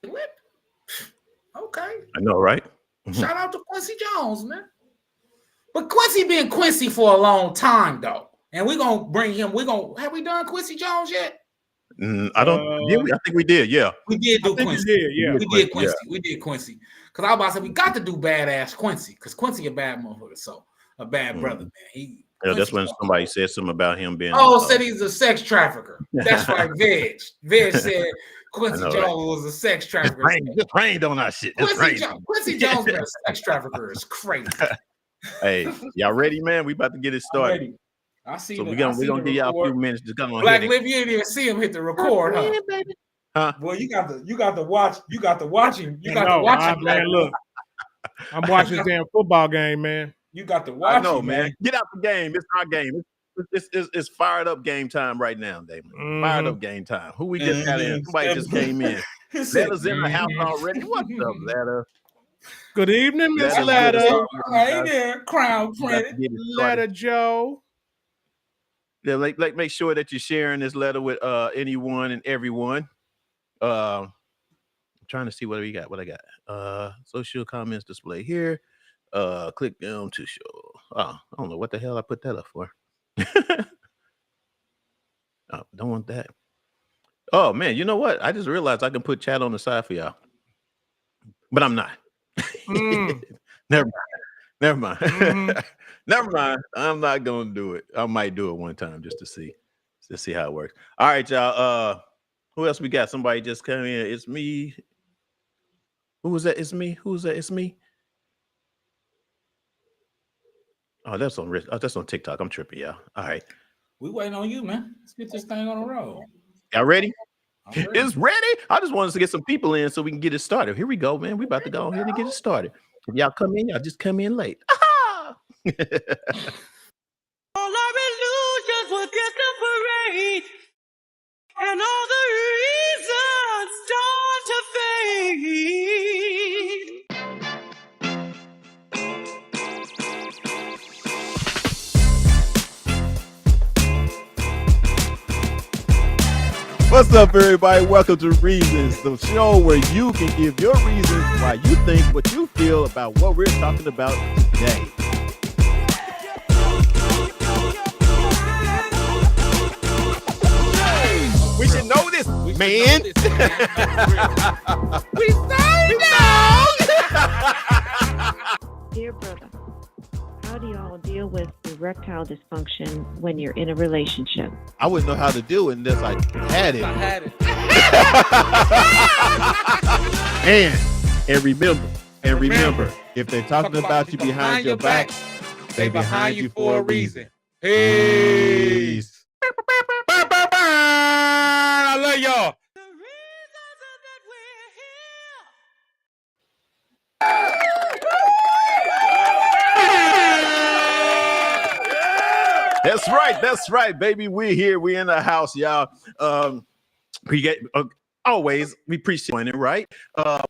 Whip. Okay. I know, right? Shout out to Quincy Jones, man. But Quincy been Quincy for a long time, though. And we're going to bring him. Have we done Quincy Jones yet? I don't. I think we did. Yeah. We did do Quincy. Yeah. We did Quincy. Yeah. We did Quincy. Because I was about to say, we got to do badass Quincy. Because Quincy a bad motherfucker. So, a bad brother, man. That's when somebody said something about him being. Said he's a sex trafficker. That's right, Veg. Veg said Quincy Jones was a sex trafficker. Just rained on our shit. Quincy Jones being a sex trafficker is crazy. Hey, y'all ready, man? We about to get it started. I see. So we're gonna give y'all a few minutes to come on. Black Lip, you didn't even see him hit the record, huh? Well, you got to watch. You got to watch him. You got to watch him, man. Look, I'm watching this damn football game, man. You got to watch. I know, man. Get out the game. It's our game. It's fired up game time right now, David. Fired up game time. Who we just got in? Somebody just came in. Ladder's in the house already. What's up, Ladder? Good evening, Miss Ladder. Hey there, Crown Prince. Ladder Joe. Yeah, make sure that you're sharing this letter with anyone and everyone. I'm trying to see what we got. What I got. Social comments display here. Click on to show. Oh, I don't know what the hell I put that up for. Oh, don't want that. Oh man, you know what? I just realized I can put chat on the side for y'all, but I'm not. Never mind. Never mind. I'm not gonna do it. I might do it one time just to see how it works. All right, y'all. Who else we got? Somebody just came in. It's me. Who was that? It's me. Who's that? It's me. Oh, that's on TikTok. I'm tripping, y'all. All right. We waiting on you, man. Let's get this thing on the road. Y'all ready? It's ready. I just wanted to get some people in so we can get it started. Here we go, man. We about to go ahead and get it started. If y'all come in, y'all just come in late. All our illusions were just a parade, and all the reasons start to fade. What's up, everybody? Welcome to Reasons, the show where you can give your reasons why you think what you feel about what we're talking about today. We should know this, man. We say no. Dear brother, how do y'all deal with erectile dysfunction when you're in a relationship? I wouldn't know how to do it unless I had it. And remember, if they're talking about you behind your back, they behind you for a reason. Peace. I love y'all. That's right, baby. We're here. We're in the house, y'all. We get always we appreciate it, right?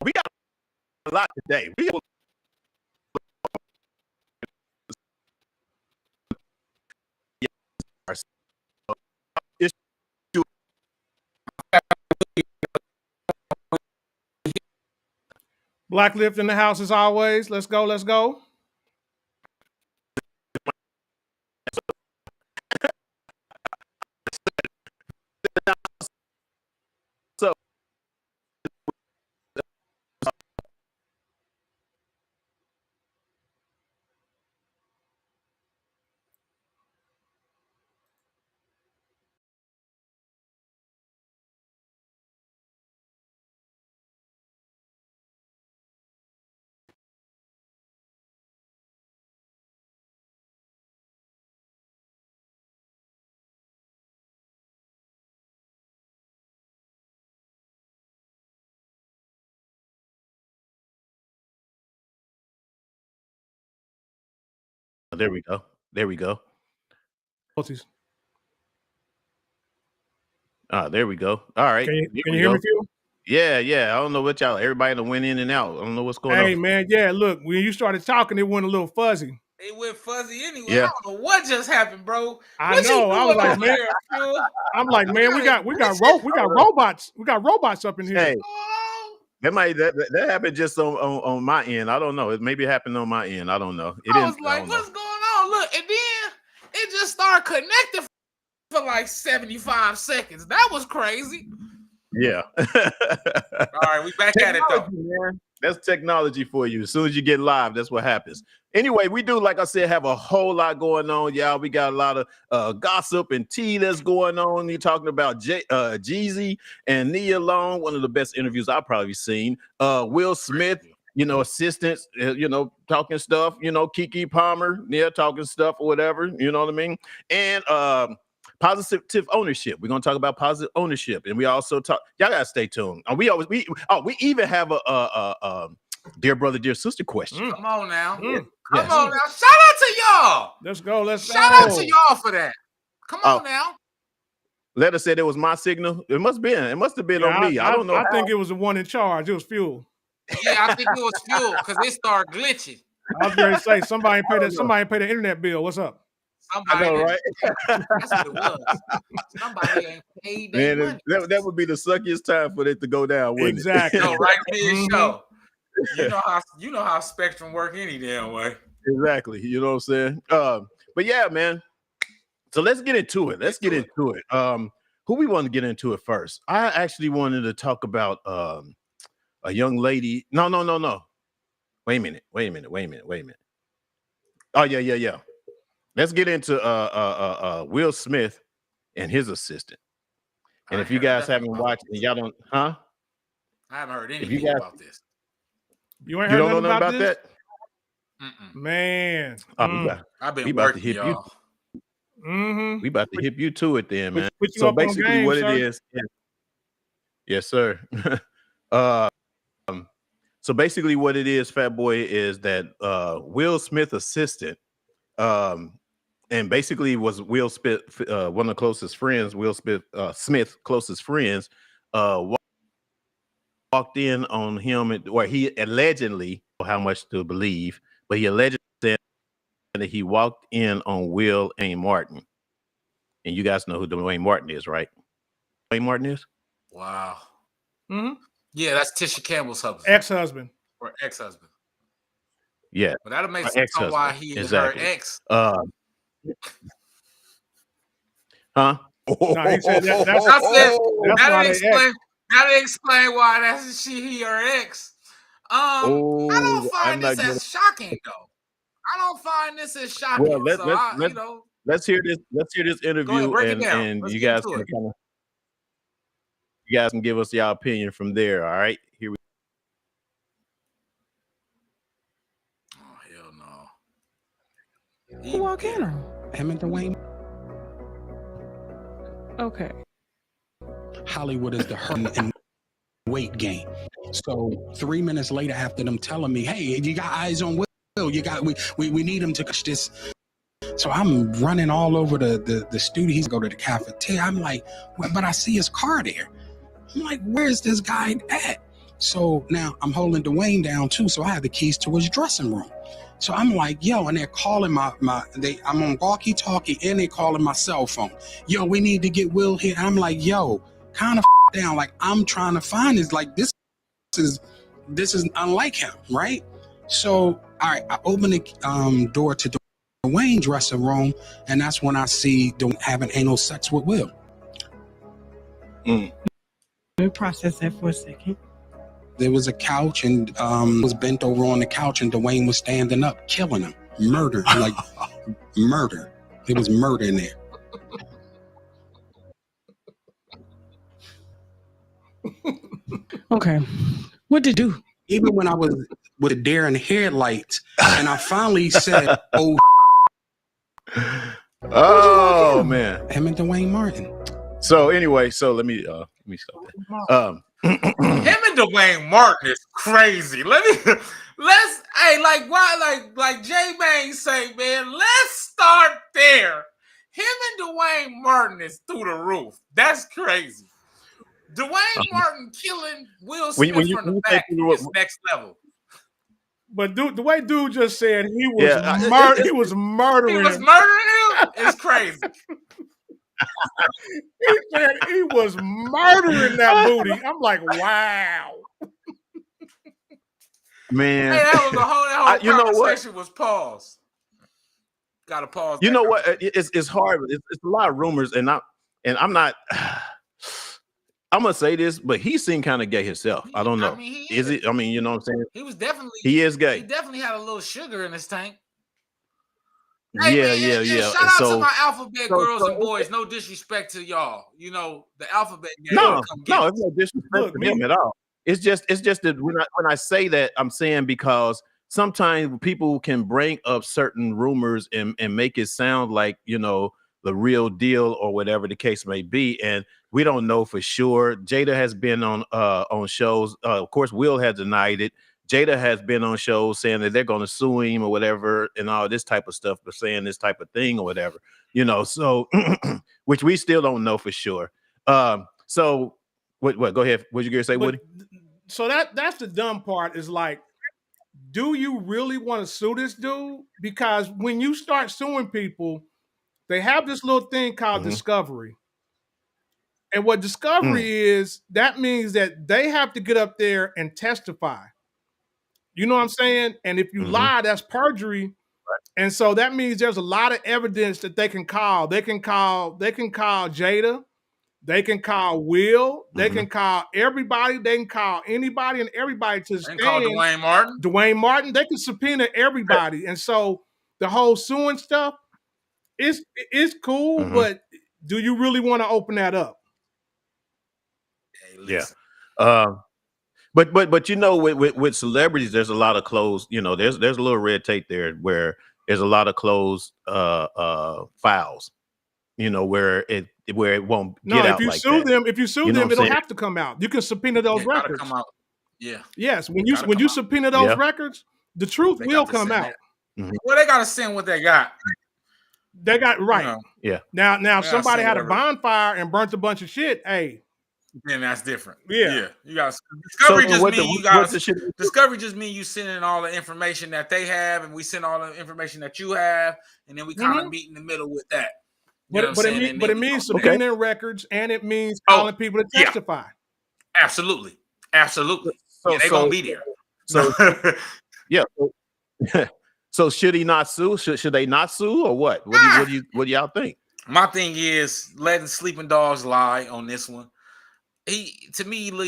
We got a lot today. Black Lift in the house as always. Let's go. There we go. There we go. There we go. All right. Can you hear me, Phil? Yeah. I don't know what y'all. Everybody that went in and out. I don't know what's going on. Hey, man. Yeah, look. When you started talking, it went a little fuzzy. It went fuzzy anyway. Yeah. I don't know what just happened, bro. I know. I was like, man. I'm like, man. We got robots. We got robots up in here. Hey. that happened just on my end. I don't know. It maybe happened on my end. I don't know. I was like, what's going on? Look, and then it just started connecting for like 75 seconds. That was crazy. Yeah. All right, we back at it though. Man. That's technology for you. As soon as you get live, that's what happens. Anyway, we do, like I said, have a whole lot going on, y'all. We got a lot of gossip and tea that's going on. You're talking about Jeezy and Nia Long, one of the best interviews I've probably seen. Will Smith, assistants, talking stuff. Keke Palmer, talking stuff or whatever. You know what I mean? And positive ownership. We're gonna talk about positive ownership, and we also talk. Y'all gotta stay tuned. We even have a dear brother, dear sister question. Come on now, Yes. Come on now. Shout out to y'all. Let's go. Shout out to y'all for that. Come on now. Letter said it was my signal. It must have been on me. I don't know. I think it was the one in charge. It was fuel. Yeah, I think it was fuel because it started glitching. I was going to say somebody paid the internet bill. What's up? Somebody, I know, right? That's what it was. Somebody ain't paid their money. That would be the suckiest time for it to go down, wouldn't Exactly. it? No, right mid-show. You know how Spectrum work any damn way. Exactly. You know what I'm saying? But yeah, man. So let's get into it. Who we want to get into it first? I actually wanted to talk about a young lady. No. Wait a minute. Oh, yeah. Let's get into Will Smith and his assistant. And if you guys haven't watched and y'all don't, I haven't heard anything about this. You ain't heard nothing about that? Man. I've been working, y'all. We about to hip you to it then, man. Put you So up on basically game, what sir. it is. Yes, sir. So basically what it is, Fat Boy, is that Will Smith assistant, and basically was Will Smith, one of the closest friends, Will Smith closest friends, walked in on him, where he allegedly, how much to believe, but he allegedly said that he walked in on Will and Martin. And you guys know who Dwayne Martin is, right? Dwayne Martin is? Wow. Mm-hmm. Yeah, that's Tisha Campbell's husband. Ex-husband. Or ex-husband. Yeah. But that'll make sense on why he is her ex. Huh? No, he said that'll explain why that's he her ex. I don't find this as shocking though. I don't find this as shocking. Well, let's hear this. Let's hear this interview, and you guys can give us your opinion from there. All right, here we. Oh hell no! Who walk in on him and Dwayne? Okay. Hollywood is the hurt and weight gain. So 3 minutes later, after them telling me, "Hey, you got eyes on Will? You got we need him to catch this." So I'm running all over the studio. He's go to the cafeteria. I'm like, but I see his car there. I'm like, where's this guy at? So now I'm holding Dwayne down too. So I have the keys to his dressing room. So I'm like, yo, and they're calling I'm on walkie-talkie and they calling my cell phone. Yo, we need to get Will here. I'm like, yo, kind of down. Like I'm trying to find this. Like this is unlike him, right? So all right, I open the door to Dwayne's dressing room, and that's when I see Dwayne having anal sex with Will. Let me process that for a second. There was a couch, and was bent over on the couch, and Dwayne was standing up, killing him, murder, like murder. There was murder in there. Okay, what to do? Even when I was with a deer and headlights, and I finally said, "Oh man, him and Dwayne Martin." So anyway, let me stop that. Him and Dwayne Martin is crazy. Like J Bang say, man, let's start there. Him and Dwayne Martin is through the roof. That's crazy. Dwayne Martin killing Will Smith from the back is next level. But the way dude just said he was he was murdering. He was murdering him. It's crazy. He said he was murdering that booty. I'm like, wow. Man, Hey, that was the whole you know what? conversation was paused. Got to pause. You know what? It's hard. It's a lot of rumors, and I'm not. I'm gonna say this, but he seemed kind of gay himself. I don't know. I mean, he is it? I mean, you know what I'm saying? He was definitely. He is gay. He definitely had a little sugar in his tank. Hey, yeah. Shout out to my alphabet girls and boys. No disrespect to y'all. You know the alphabet gang. No, it's no disrespect to them at all. It's just that when I say that, I'm saying because sometimes people can bring up certain rumors and make it sound like, you know, the real deal or whatever the case may be, and we don't know for sure. Jada has been on shows. Of course, Will has denied it. Jada has been on shows saying that they're going to sue him or whatever, and all this type of stuff, but saying this type of thing or whatever, you know. So, which we still don't know for sure. So, what? Go ahead. What you gonna say, Woody? So that's the dumb part. Is like, do you really want to sue this dude? Because when you start suing people, they have this little thing called discovery. And what discovery is, that means that they have to get up there and testify. You know what I'm saying? And if you lie, that's perjury. Right. And so that means there's a lot of evidence that they can call. They can call Jada. They can call Will. They can call everybody. They can call anybody and everybody to stand. They can call Dwayne Martin. Dwayne Martin. They can subpoena everybody. And so the whole suing stuff is cool, but do you really want to open that up? Hey, but you know, with celebrities, there's a lot of closed. You know, there's a little red tape there where there's a lot of closed files. You know, where it won't get out. If you sue them, it'll have to come out. You can subpoena those records. Come out. Yeah. Yes, when you subpoena those records, the truth will come out. Well, they got to send what they got. They got right. You know, yeah. Now, if somebody had a bonfire and burnt a bunch of shit, hey. Then that's different. Yeah. You got discovery. Discovery just mean you sending all the information that they have, and we send all the information that you have, and then we kind of meet in the middle with that. But it means subpoenaing records, and it means calling people to testify. Absolutely. So they're gonna be there. So yeah. So should he not sue? Should they not sue, or what? What do y'all think? My thing is letting sleeping dogs lie on this one. He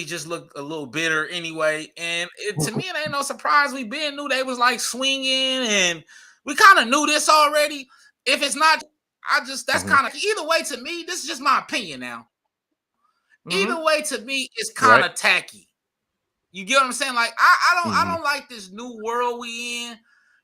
just looked a little bitter anyway, and to me it ain't no surprise. We knew they was like swinging, and we kind of knew this already. If it's not, that's kind of either way to me. This is just my opinion now. Either way to me, it's kind of tacky. You get what I'm saying? Like I don't like this new world we in.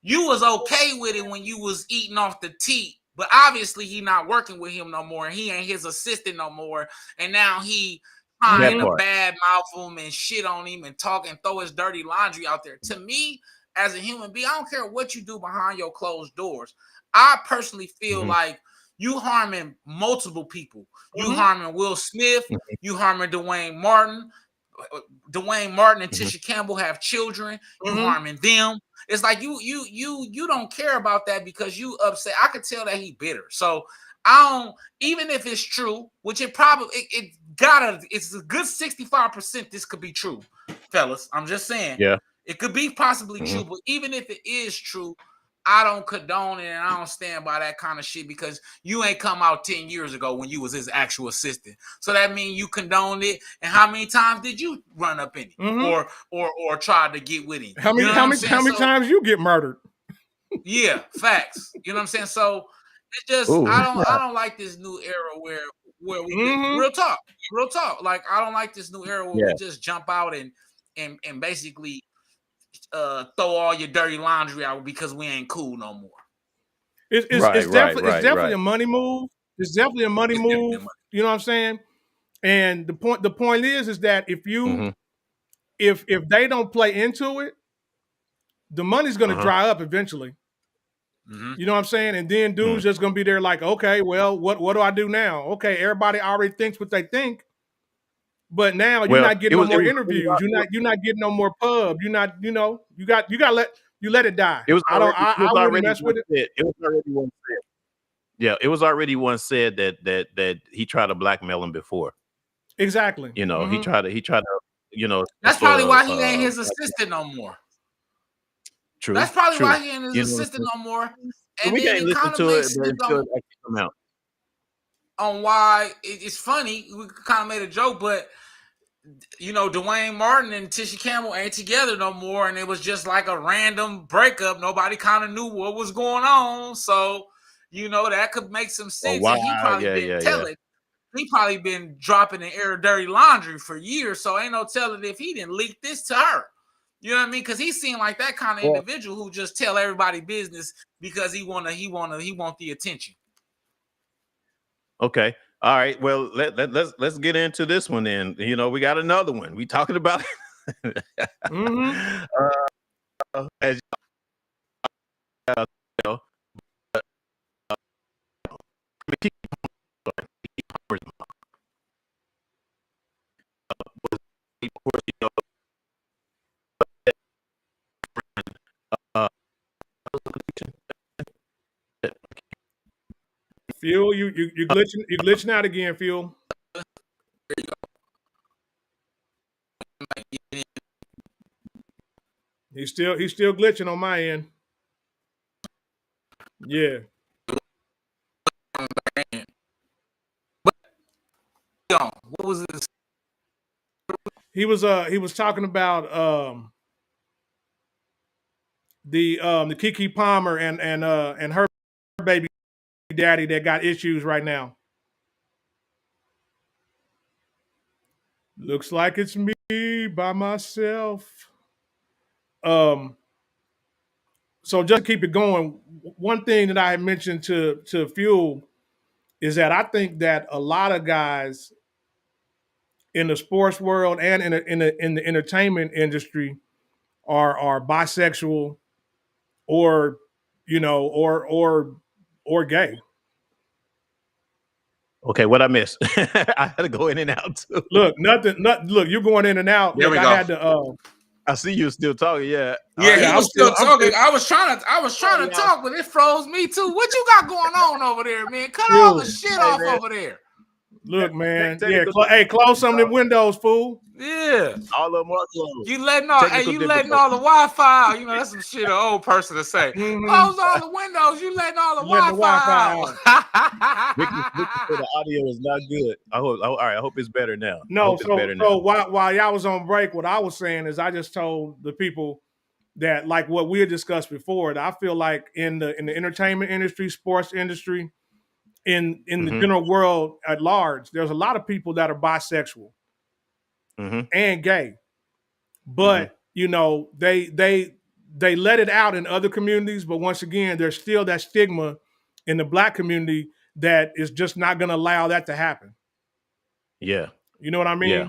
You was okay with it when you was eating off the teat, but obviously he not working with him no more, and he ain't his assistant no more, and now he trying to bad mouth him and shit on him and talk and throw his dirty laundry out there. To me, as a human being, I don't care what you do behind your closed doors. I personally feel like you harming multiple people. You harming Will Smith. You harming Dwayne Martin. Dwayne Martin and Tisha Campbell have children. You harming them. It's like you don't care about that because you upset. I could tell that he bitter. So I don't. Even if it's true, which it probably it's a good 65%. This could be true, fellas. I'm just saying. Yeah, it could be possibly true. But even if it is true, I don't condone it, and I don't stand by that kind of shit because you ain't come out 10 years ago when you was his actual assistant. So that means you condoned it. And how many times did you run up in him or try to get with him? How many times you get murdered? Yeah, facts. You know what I'm saying? So it's just I don't like this new era where we real talk. Like I don't like this new era where we just jump out and basically throw all your dirty laundry out because we ain't cool no more. It's definitely a money move. It's definitely a money move. You know what I'm saying? And the point is that if you if they don't play into it, the money's gonna dry up eventually. You know what I'm saying? And then dudes just gonna be there like, okay, well, what do I do now? Okay, everybody already thinks what they think. But now you're not getting no more interviews. You're not getting no more pub. You're not, you let it die. It was I wouldn't mess with it. It was already one said. Yeah, it was already one said that he tried to blackmail him before. Exactly. You know, he tried to, That's probably why he ain't his assistant no more. True. That's probably true. why he ain't his You know what I'm assistant saying? no more. So And we then can't it listen kind of to it makes sense until it actually come out. on why it's funny. We kind of made a joke, but you know, Dwayne Martin and Tisha Campbell ain't together no more, and it was just like a random breakup. Nobody kind of knew what was going on, so you know that could make some Oh, sense. wow. And he probably Yeah, been yeah, yeah. telling. He probably been dropping the air dirty laundry for years, so ain't no telling if he didn't leak this to her. You know what I mean? Because he seemed like that kind of individual who just tell everybody business because he want the attention. Okay. All right. Well, let's get into this one then. You know, we got another one. We talking about as you know, Fuel, you glitching out again, Fuel. He's still glitching on my end. Yeah. What was this? He was talking about the Kiki Palmer and her baby daddy that got issues right now. Looks like it's me by myself. So just to keep it going, one thing that I had mentioned to Fuel is that I think that a lot of guys in the sports world and in the entertainment industry are bisexual or or gay. okay, what I missed? I had to go in and out too. Look, look, you're going in and out. There Look, we I go. had to I see you still talking. Yeah. Yeah, All right. he was I'm still still- talking. I was trying to talk, but it froze me too. What you got going on over there, man? Cut all the shit off man. over there. Look, man. Yeah, Technical hey, close some of the windows, fool. Yeah. All of them are closed. You letting all the Wi-Fi out. You know, that's some shit an old person to say. Mhm. Close all the windows. You letting all the Letting the Wi-Fi out. Ricky said the audio is not good. All right. I hope it's better now. I No, hope it's better now. so while y'all was on break, what I was saying is I just told the people that like what we had discussed before, that I feel like in the entertainment industry, sports industry, in the general world at large, there's a lot of people that are bisexual and gay. But you know, they let it out in other communities, but once again, there's still that stigma in the Black community that is just not going to allow that to happen. Yeah. You know what I mean? Yeah.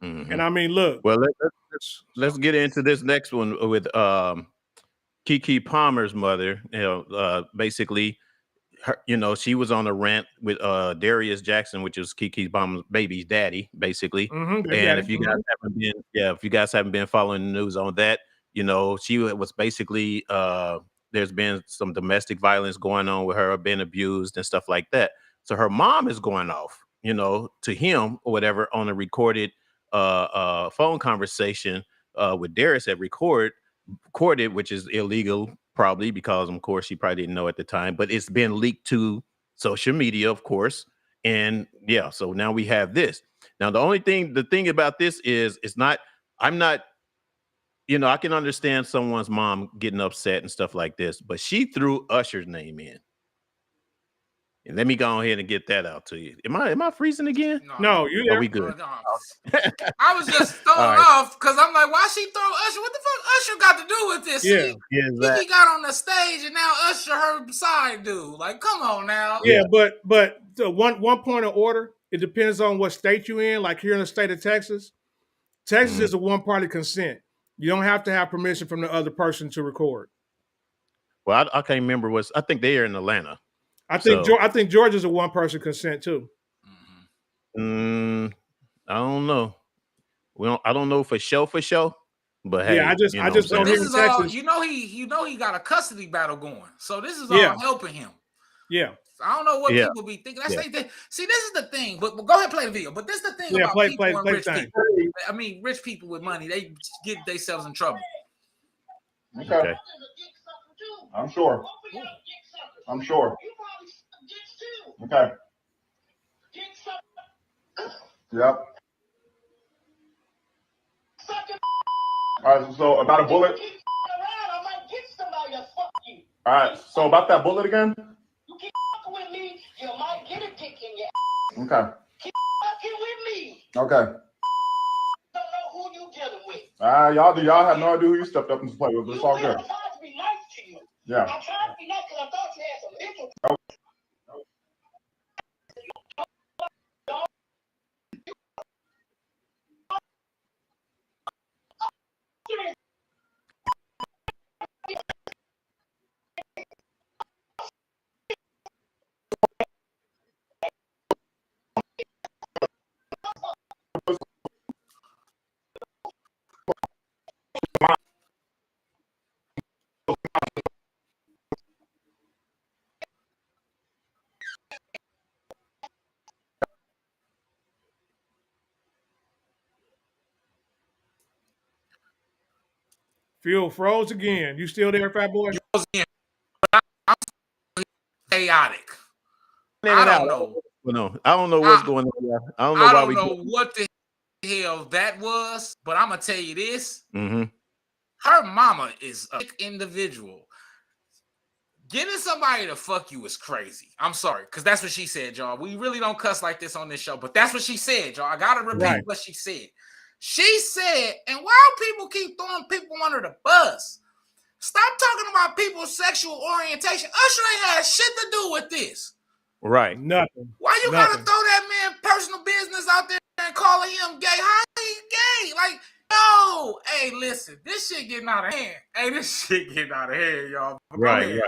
And I mean, look. Well, let's get into this next one with Kiki Palmer's mother. You know, basically, her, you know, she was on a rant with Darius Jackson, which is Kiki Palmer's baby's daddy, basically. And if you guys haven't been following the news on that, you know, she was basically there's been some domestic violence going on with her, being abused and stuff like that. So her mom is going off, you know, to him or whatever on a recorded phone conversation with Darius had recorded, which is illegal probably because of course she probably didn't know at the time, but it's been leaked to social media, of course. And yeah, so now we have this. Now the thing about this is I'm not, you know, I can understand someone's mom getting upset and stuff like this, but she threw Usher's name in. And let me go ahead and get that out to you. Am I freezing again? No, you Are we good? I was just thrown off because I'm like, why she throw Usher? What the fuck Usher got to do with this? Yeah, He got on the stage and now Usher her side dude. Like, come on now. Yeah, but one point of order. It depends on what state you're in. Like here in the state of Texas, Texas is a one-party consent. You don't have to have permission from the other person to record. Well, I can't remember I think they are in Atlanta. I think Georgia's a one-person consent too. I don't know. I don't know for sure, but hey, yeah, I just know this here is in Texas, all he got a custody battle going. So this is all helping him. Yeah. I don't know what people be thinking. See, this is the thing. But go ahead and play the video. But this is the thing about people and rich people. I mean, rich people with money, they get themselves in trouble. Okay. I'm sure. I'm sure. Okay. Yep. All right. So about a bullet. All right. So about that bullet again. You keep with me, you might get a dick in your. Okay. Keep with me. Okay. Don't know who you dealing with. Y'all have no idea who you stepped up and play with. It's all good. I'm trying to be nice to you. Yeah. I'm trying to be nice because I thought you had some mental. Phil froze again. You still there, fat boy? I'm chaotic. I don't know. No, I don't know what's going on here. I don't know I why don't we. know what the hell that was, but I'm gonna tell you this. Mm-hmm. Her mama is a individual. Getting somebody to fuck you is crazy. I'm sorry, because that's what she said, y'all. We really don't cuss like this on this show, but that's what she said, y'all. I gotta repeat what she said. She said, and why people keep throwing people under the bus? Stop talking about people's sexual orientation. Usher ain't had shit to do with this. Right. Nothing. Why you gotta throw that man personal business out there and calling him gay? How he gay? Like, no. Hey, listen, this shit getting out of hand. Hey, this shit getting out of hand, y'all. Right. And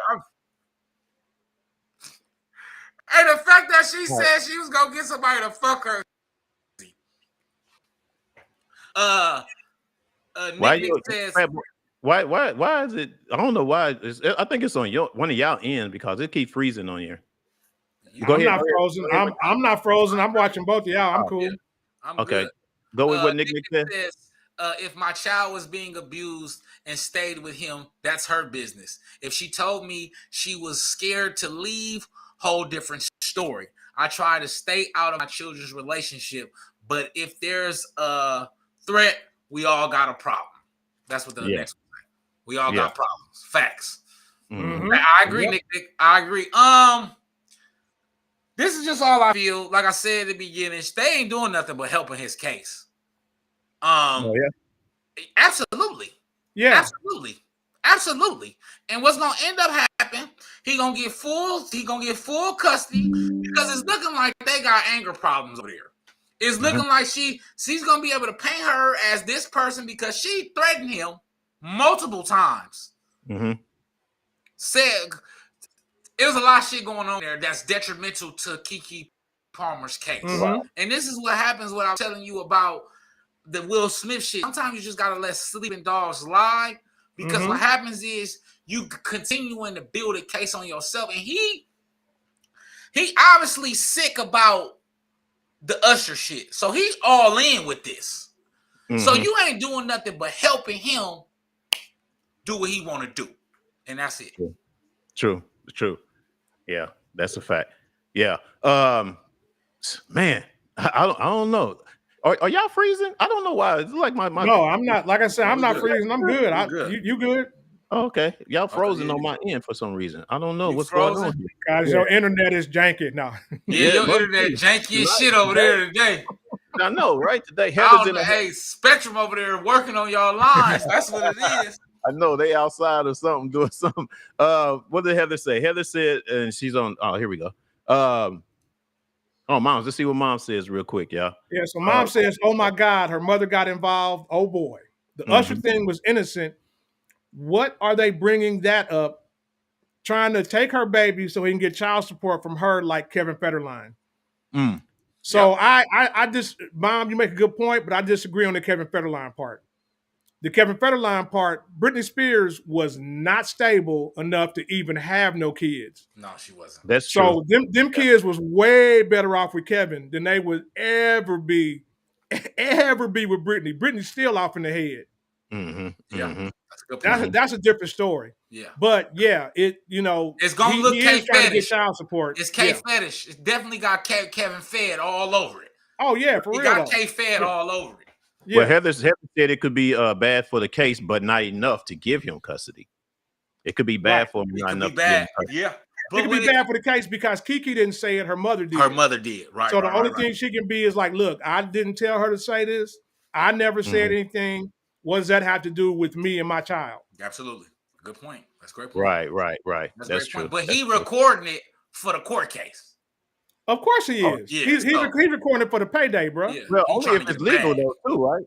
the fact that she said she was gonna get somebody to fuck her. Nick says, why is it? I don't know why. I think it's on one of y'all ends because it keeps freezing on here. I'm not frozen. I'm not frozen. I'm watching both of y'all. I'm cool. Yeah. I'm okay. Good. Go with what Nick said. If my child was being abused and stayed with him, that's her business. If she told me she was scared to leave, whole different story. I try to stay out of my children's relationship, but if there's a threat, we all got a problem. That's what the next one is. We all got problems. Facts. Mm-hmm. I agree, Nick. I agree. This is just all I feel. Like I said at the beginning, they ain't doing nothing but helping his case. Absolutely. Yeah. Absolutely. And what's gonna end up happening, he gonna get full custody because it's looking like they got anger problems over there. It's looking like she's gonna be able to paint her as this person because she threatened him multiple times. Mm-hmm. Said there's a lot of shit going on there that's detrimental to Keke Palmer's case. Mm-hmm. And this is what happens when I'm telling you about the Will Smith shit. Sometimes you just gotta let sleeping dogs lie because what happens is you continuing to build a case on yourself, and he obviously sick about the Usher shit, so he's all in with this. So you ain't doing nothing but helping him do what he want to do, and that's it. True. Yeah, that's a fact. Yeah. Man, I don't know. Are y'all freezing? I don't know why. It's like my No, I'm not. Like I said, I'm not freezing. I'm good. You good? Oh, okay. Y'all frozen on my end for some reason. I don't know what's going on here. Guys, your internet is janky now. Yeah, your internet janky as shit over there today. I know, right? Today, Heather's in the Spectrum over there working on y'all lines. That's what it is. I know they outside or something doing something. What did Heather say? Heather said, and she's on. Oh, here we go. Moms, let's see what Mom says real quick, y'all. Yeah, so Mom says, "Oh my God, her mother got involved. Oh boy, the Usher thing was innocent. What are they bringing that up? Trying to take her baby so he can get child support from her, like Kevin Federline." So I just, Mom, you make a good point, but I disagree on the Kevin Federline part. The Kevin Federline part, Britney Spears was not stable enough to even have no kids. No, she wasn't. That's true. So them kids was way better off with Kevin than they would ever be with Britney. Britney's still off in the head. Yeah, that's a That's a different story. Yeah. But yeah, it's gonna look he K is trying to get fetish. child support. It's K fetish. It's definitely got Kevin Fed all over it. Oh yeah, for he real. Got K Fed all over it. Yeah. Well, Heather said it could be bad for the case, but not enough to give him custody. It could be bad for him, not enough. Yeah. It could be bad for the case because Kiki didn't say it, her mother did. Her mother did, right. So the only thing she can be is like, look, I didn't tell her to say this. I never said anything. What does that have to do with me and my child? Absolutely. Good point. That's a great point. Right. That's true. But he recording it for the court case. Of course he is. Yeah, he's recording it for the payday, bro. Yeah, well, only if it's legal though, too, right?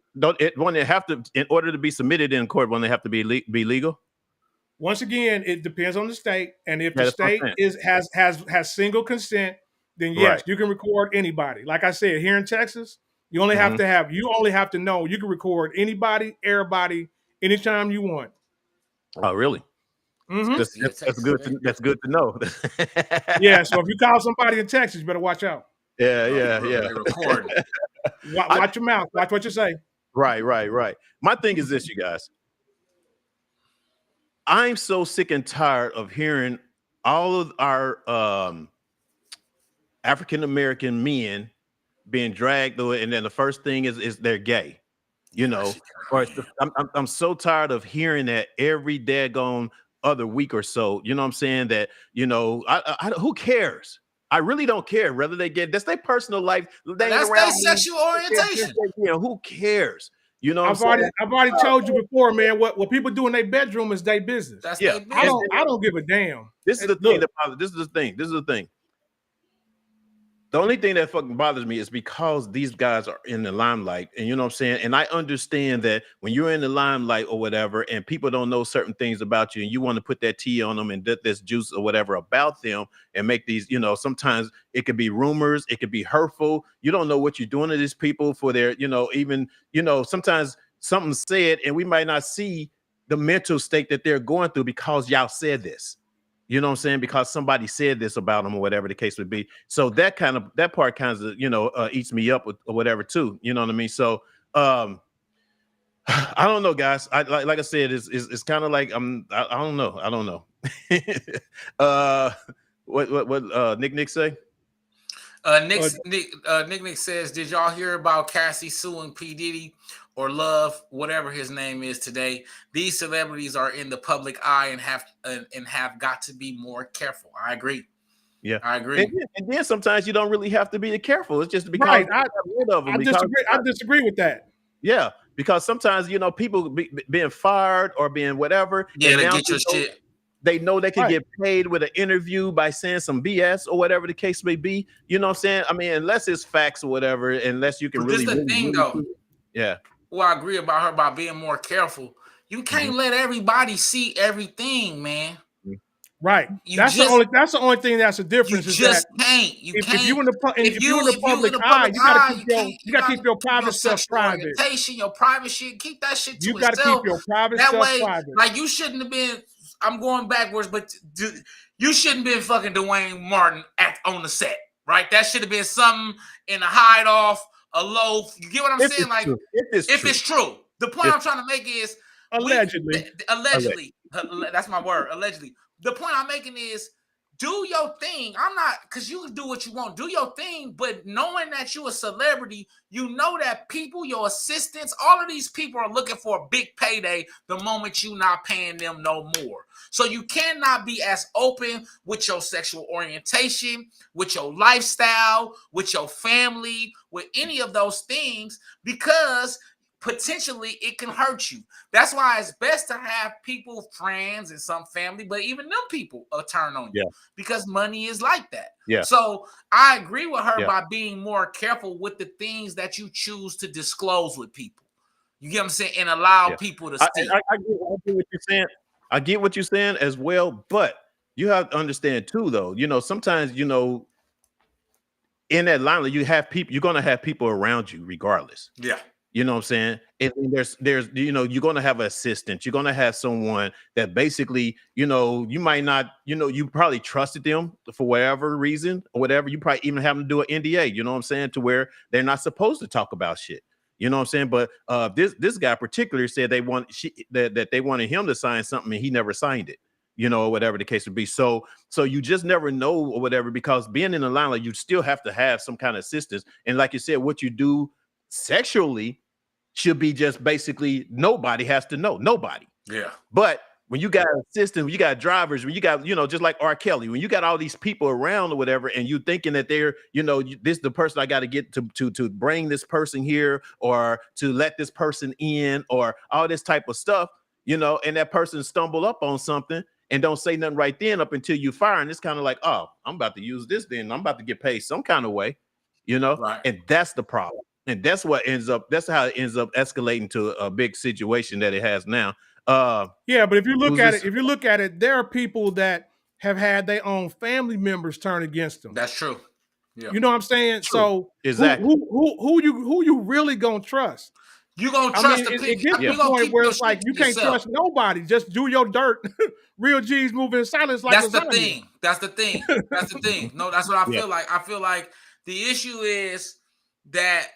When they have to, in order to be submitted in court, when they have to be legal. Once again, it depends on the state, and if the state has single consent, then yes, you can record anybody. Like I said, here in Texas, you only have to know you can record anybody, everybody, anytime you want. Oh, really? Mm-hmm. That's good to know. Yeah. So if you call somebody in Texas, you better watch out. Yeah. Record. Watch your mouth. Watch what you say. Right. My thing is this, you guys. I'm so sick and tired of hearing all of our African American men being dragged through it, and then the first thing is they're gay, Or I'm so tired of hearing that every daggone other week or so. You know what I'm saying? That I who cares? I really don't care whether they get that's their personal life. That's their sexual orientation. Who cares? I've already told you before, man. What people do in their bedroom is their business. That's their business. I don't give a damn. This is the thing. The only thing that fucking bothers me is because these guys are in the limelight, and you know what I'm saying? And I understand that when you're in the limelight or whatever, and people don't know certain things about you, and you want to put that tea on them and this juice or whatever about them and make these, sometimes it could be rumors, it could be hurtful. You don't know what you're doing to these people for their, sometimes something's said and we might not see the mental state that they're going through because y'all said this. You know what I'm saying? Because somebody said this about them or whatever the case would be. So that part kind of, eats me up or whatever too. You know what I mean? So I don't know, guys. Like I said, it's kind of like I don't know. What Nick say? Nick says, did y'all hear about Cassie suing P. Diddy or Love, whatever his name is today? These celebrities are in the public eye and have got to be more careful. I agree. Yeah, I agree. And then sometimes you don't really have to be careful. It's just because I disagree with that. Yeah, because sometimes people being fired or being whatever. Yeah, they get your shit. They know they can get paid with an interview by saying some BS or whatever the case may be. You know what I'm saying? I mean, unless it's facts or whatever, unless you can really. This is the thing, though. Yeah. Well, I agree about her about being more careful. You can't let everybody see everything, man. Right. That's the only thing that's a difference. You just can't. If you in the public eye, you gotta keep your private stuff private. Your private shit, keep that shit to yourself. You gotta keep your private stuff private. Like you shouldn't have been. I'm going backwards, but you shouldn't have been fucking Dwayne Martin on the set, right? That should have been something in a hide off, a low. You get what I'm saying? Like, if it's true. The point I'm trying to make is allegedly. That's my word. Allegedly. The point I'm making is do your thing. I'm not, because you can do what you want. Do your thing, but knowing that you're a celebrity, you know that people, your assistants, all of these people are looking for a big payday the moment you're not paying them no more. So you cannot be as open with your sexual orientation, with your lifestyle, with your family, with any of those things, because potentially it can hurt you. That's why it's best to have people, friends, and some family, but even them people turn on you because money is like that. Yeah. So I agree with her by being more careful with the things that you choose to disclose with people. You get what I'm saying? And allow people to see. I get what you're saying. I get what you're saying as well, but you have to understand too, though, sometimes, in that limelight, you're going to have people around you regardless. Yeah. You know what I'm saying? And there's you're going to have an assistant. You're going to have someone that basically, you might not, you probably trusted them for whatever reason or whatever. You probably even have them do an NDA, you know what I'm saying? To where they're not supposed to talk about shit. You know what I'm saying? But this guy particularly said that they wanted him to sign something and he never signed it, you know, or whatever the case would be. So you just never know or whatever, because being in the limelight, you still have to have some kind of assistance. And like you said, what you do sexually should be just basically nobody has to know. Nobody. Yeah. But when you got assistants, when you got drivers, when you got, you know, just like R. Kelly, when you got all these people around or whatever, and you thinking that they're, you know, this is the person I got to get to bring this person here, or to let this person in, or all this type of stuff, you know, and that person stumble up on something and don't say nothing right then up until you fire. And it's kind of like, oh, I'm about to use this then. I'm about to get paid some kind of way, you know, Right. And that's the problem. And that's how it ends up escalating to a big situation that it has now. Yeah, but if you look at it, there are people that have had their own family members turn against them. That's true. Yeah. You know what I'm saying? True. So exactly, who you really gonna trust? You gonna trust the it people. gets to the point where it's like you can't trust nobody. Just do your dirt. Real G's move in silence like that's the thing. That's the thing. That's the thing. No, that's what I feel like. I feel like the issue is that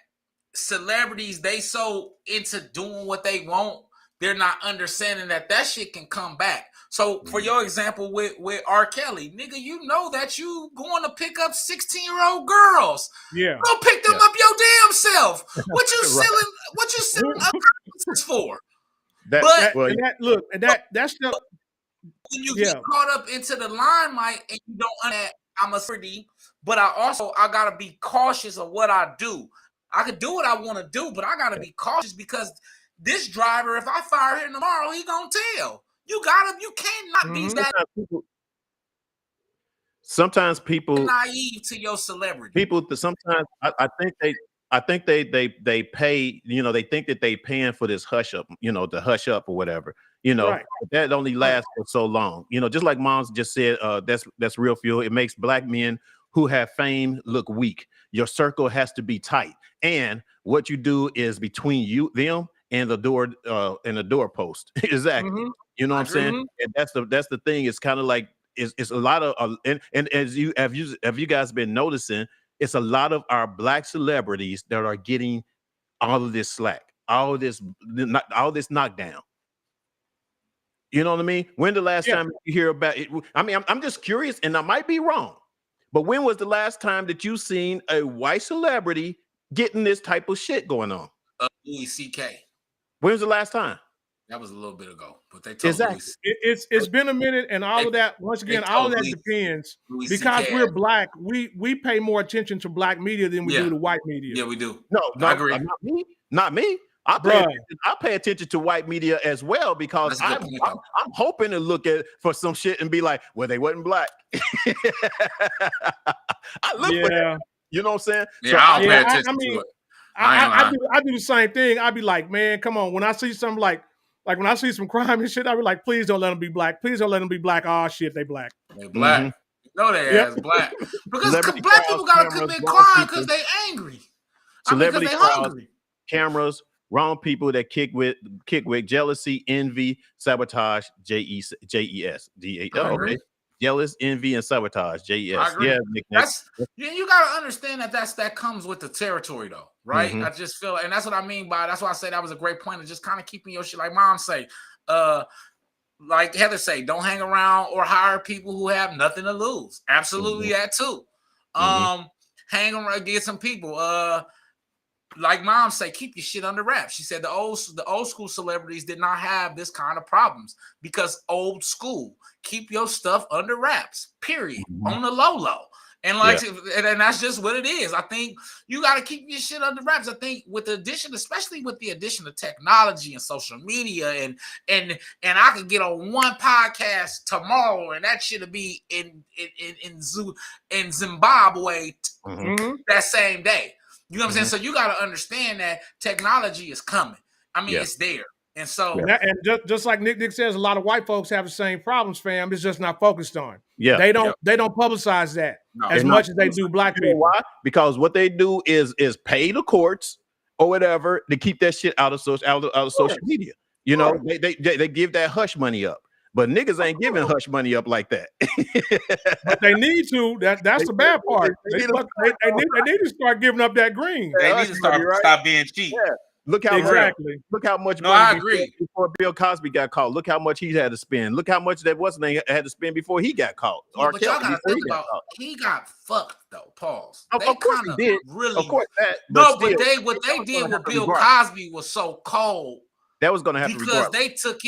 celebrities, they so into doing what they want, they're not understanding that shit can come back. So for your example with R. Kelly, nigga, you know that you going to pick up 16-year-old girls. Yeah. Go pick them up your damn self. What you selling? What you selling up for? That's when you get caught up into the limelight and you don't understand, I'm a celebrity, but I gotta be cautious of what I do. I could do what I want to do, but I gotta be cautious, because this driver, if I fire him tomorrow, he gonna tell. You cannot be that. Sometimes people naive to your celebrity. People sometimes I think they pay, you know, they think that they paying for this hush up, you know, the hush up or whatever, you know, but that only lasts for so long. You know, just like Mom's just said, that's real fuel. It makes black men who have fame look weak. Your circle has to be tight. And what you do is between them and the door and the doorpost. Exactly. You know what I'm saying? And that's the thing. It's kind of like it's a lot of and as you have you guys been noticing, it's a lot of our black celebrities that are getting all of this slack, all this knockdown. You know what I mean? When the last time you hear about it? I mean, I'm just curious, and I might be wrong, but when was the last time that you seen a white celebrity getting this type of shit going on? Louis C.K. When was the last time? That was a little bit ago, but they told it's been a minute, and all of that. Once again, all of that depends because we're black. We pay more attention to black media than we do to white media. Yeah, we do. No, I agree. Not me. I pay attention to white media as well, because I'm hoping to look for some shit and be like, well, they wasn't black. I look for that. You know what I'm saying? Yeah, so I don't pay attention to it. I do the same thing. I'd be like, man, come on. When I see something like when I see some crime and shit, I'd be like, please don't let them be black. Please don't let them be black. Oh shit, they black. They black. You know they ass black. Because black people gotta commit crime because they angry. Celebrity because they hungry. Cameras, wrong people that kick with jealousy, envy, sabotage, JES. Okay. Jealous, envy, and sabotage. JES. Yeah, you gotta understand that comes with the territory, though, right? I just feel, and that's what I mean by. That's why I say that was a great point of just kind of keeping your shit, like Mom say, like Heather say, don't hang around or hire people who have nothing to lose. Absolutely, that too. Hang around, get some people. Like Mom say, keep your shit under wraps. She said the old school celebrities did not have this kind of problems because old school. Keep your stuff under wraps, period, on the low. And and that's just what it is. I think you got to keep your shit under wraps. I think with the addition, especially with the addition of technology and social media, and I could get on one podcast tomorrow, and that shit'll be in Zimbabwe that same day. You know what I'm saying? So you got to understand that technology is coming. I mean, it's there. And so, and just like Nick says, a lot of white folks have the same problems, fam. It's just not focused on. Yeah, they don't publicize that as much as they do black people. You know why? Because what they do is pay the courts or whatever to keep that shit out of social media. You know, they give that hush money up, but niggas ain't giving hush money up like that. But they need to. That's the bad part. They need to start giving up that green. They need to stop being cheap. Look how exactly. look how much No, money I agree. before Bill Cosby got caught. Look how much he had to spend. Look how much that wasn't had to spend before he got caught. Yeah, but y'all Kelly gotta before think he got about caught. he got fucked though. Pause. Of They course kind he of did. really Of course that. no, Still, but what they was did gonna have with to be Bill brought. Cosby was so cold That was going to happen because regardless. they took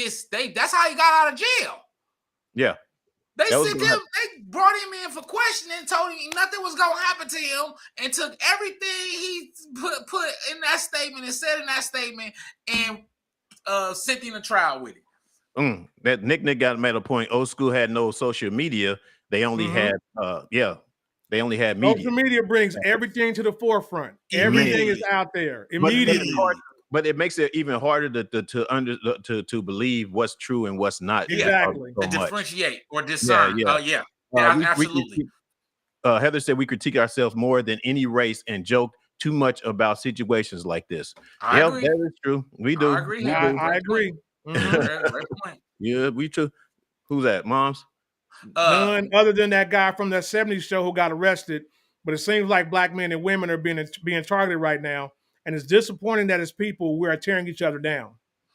that's how he got out of jail. Yeah. They That was sent gonna him, they brought him in for questioning, told him nothing was gonna happen to him, and took everything he put in that statement and said in that statement and sent him to trial with it. That Nick got made a point. Old school had no social media. They only had they only had media. Social media brings everything to the forefront. Everything is out there But immediately. but it makes it even harder to believe what's true and what's not. Exactly. To differentiate or discern. Absolutely. Heather said we critique ourselves more than any race and joke too much about situations like this. I agree. That is true. We do. I agree. I agree. Great point. Yeah, we true. Who's that? Moms? None other than that guy from that 70s show who got arrested. But it seems like black men and women are being targeted right now. And it's disappointing that as people, we are tearing each other down.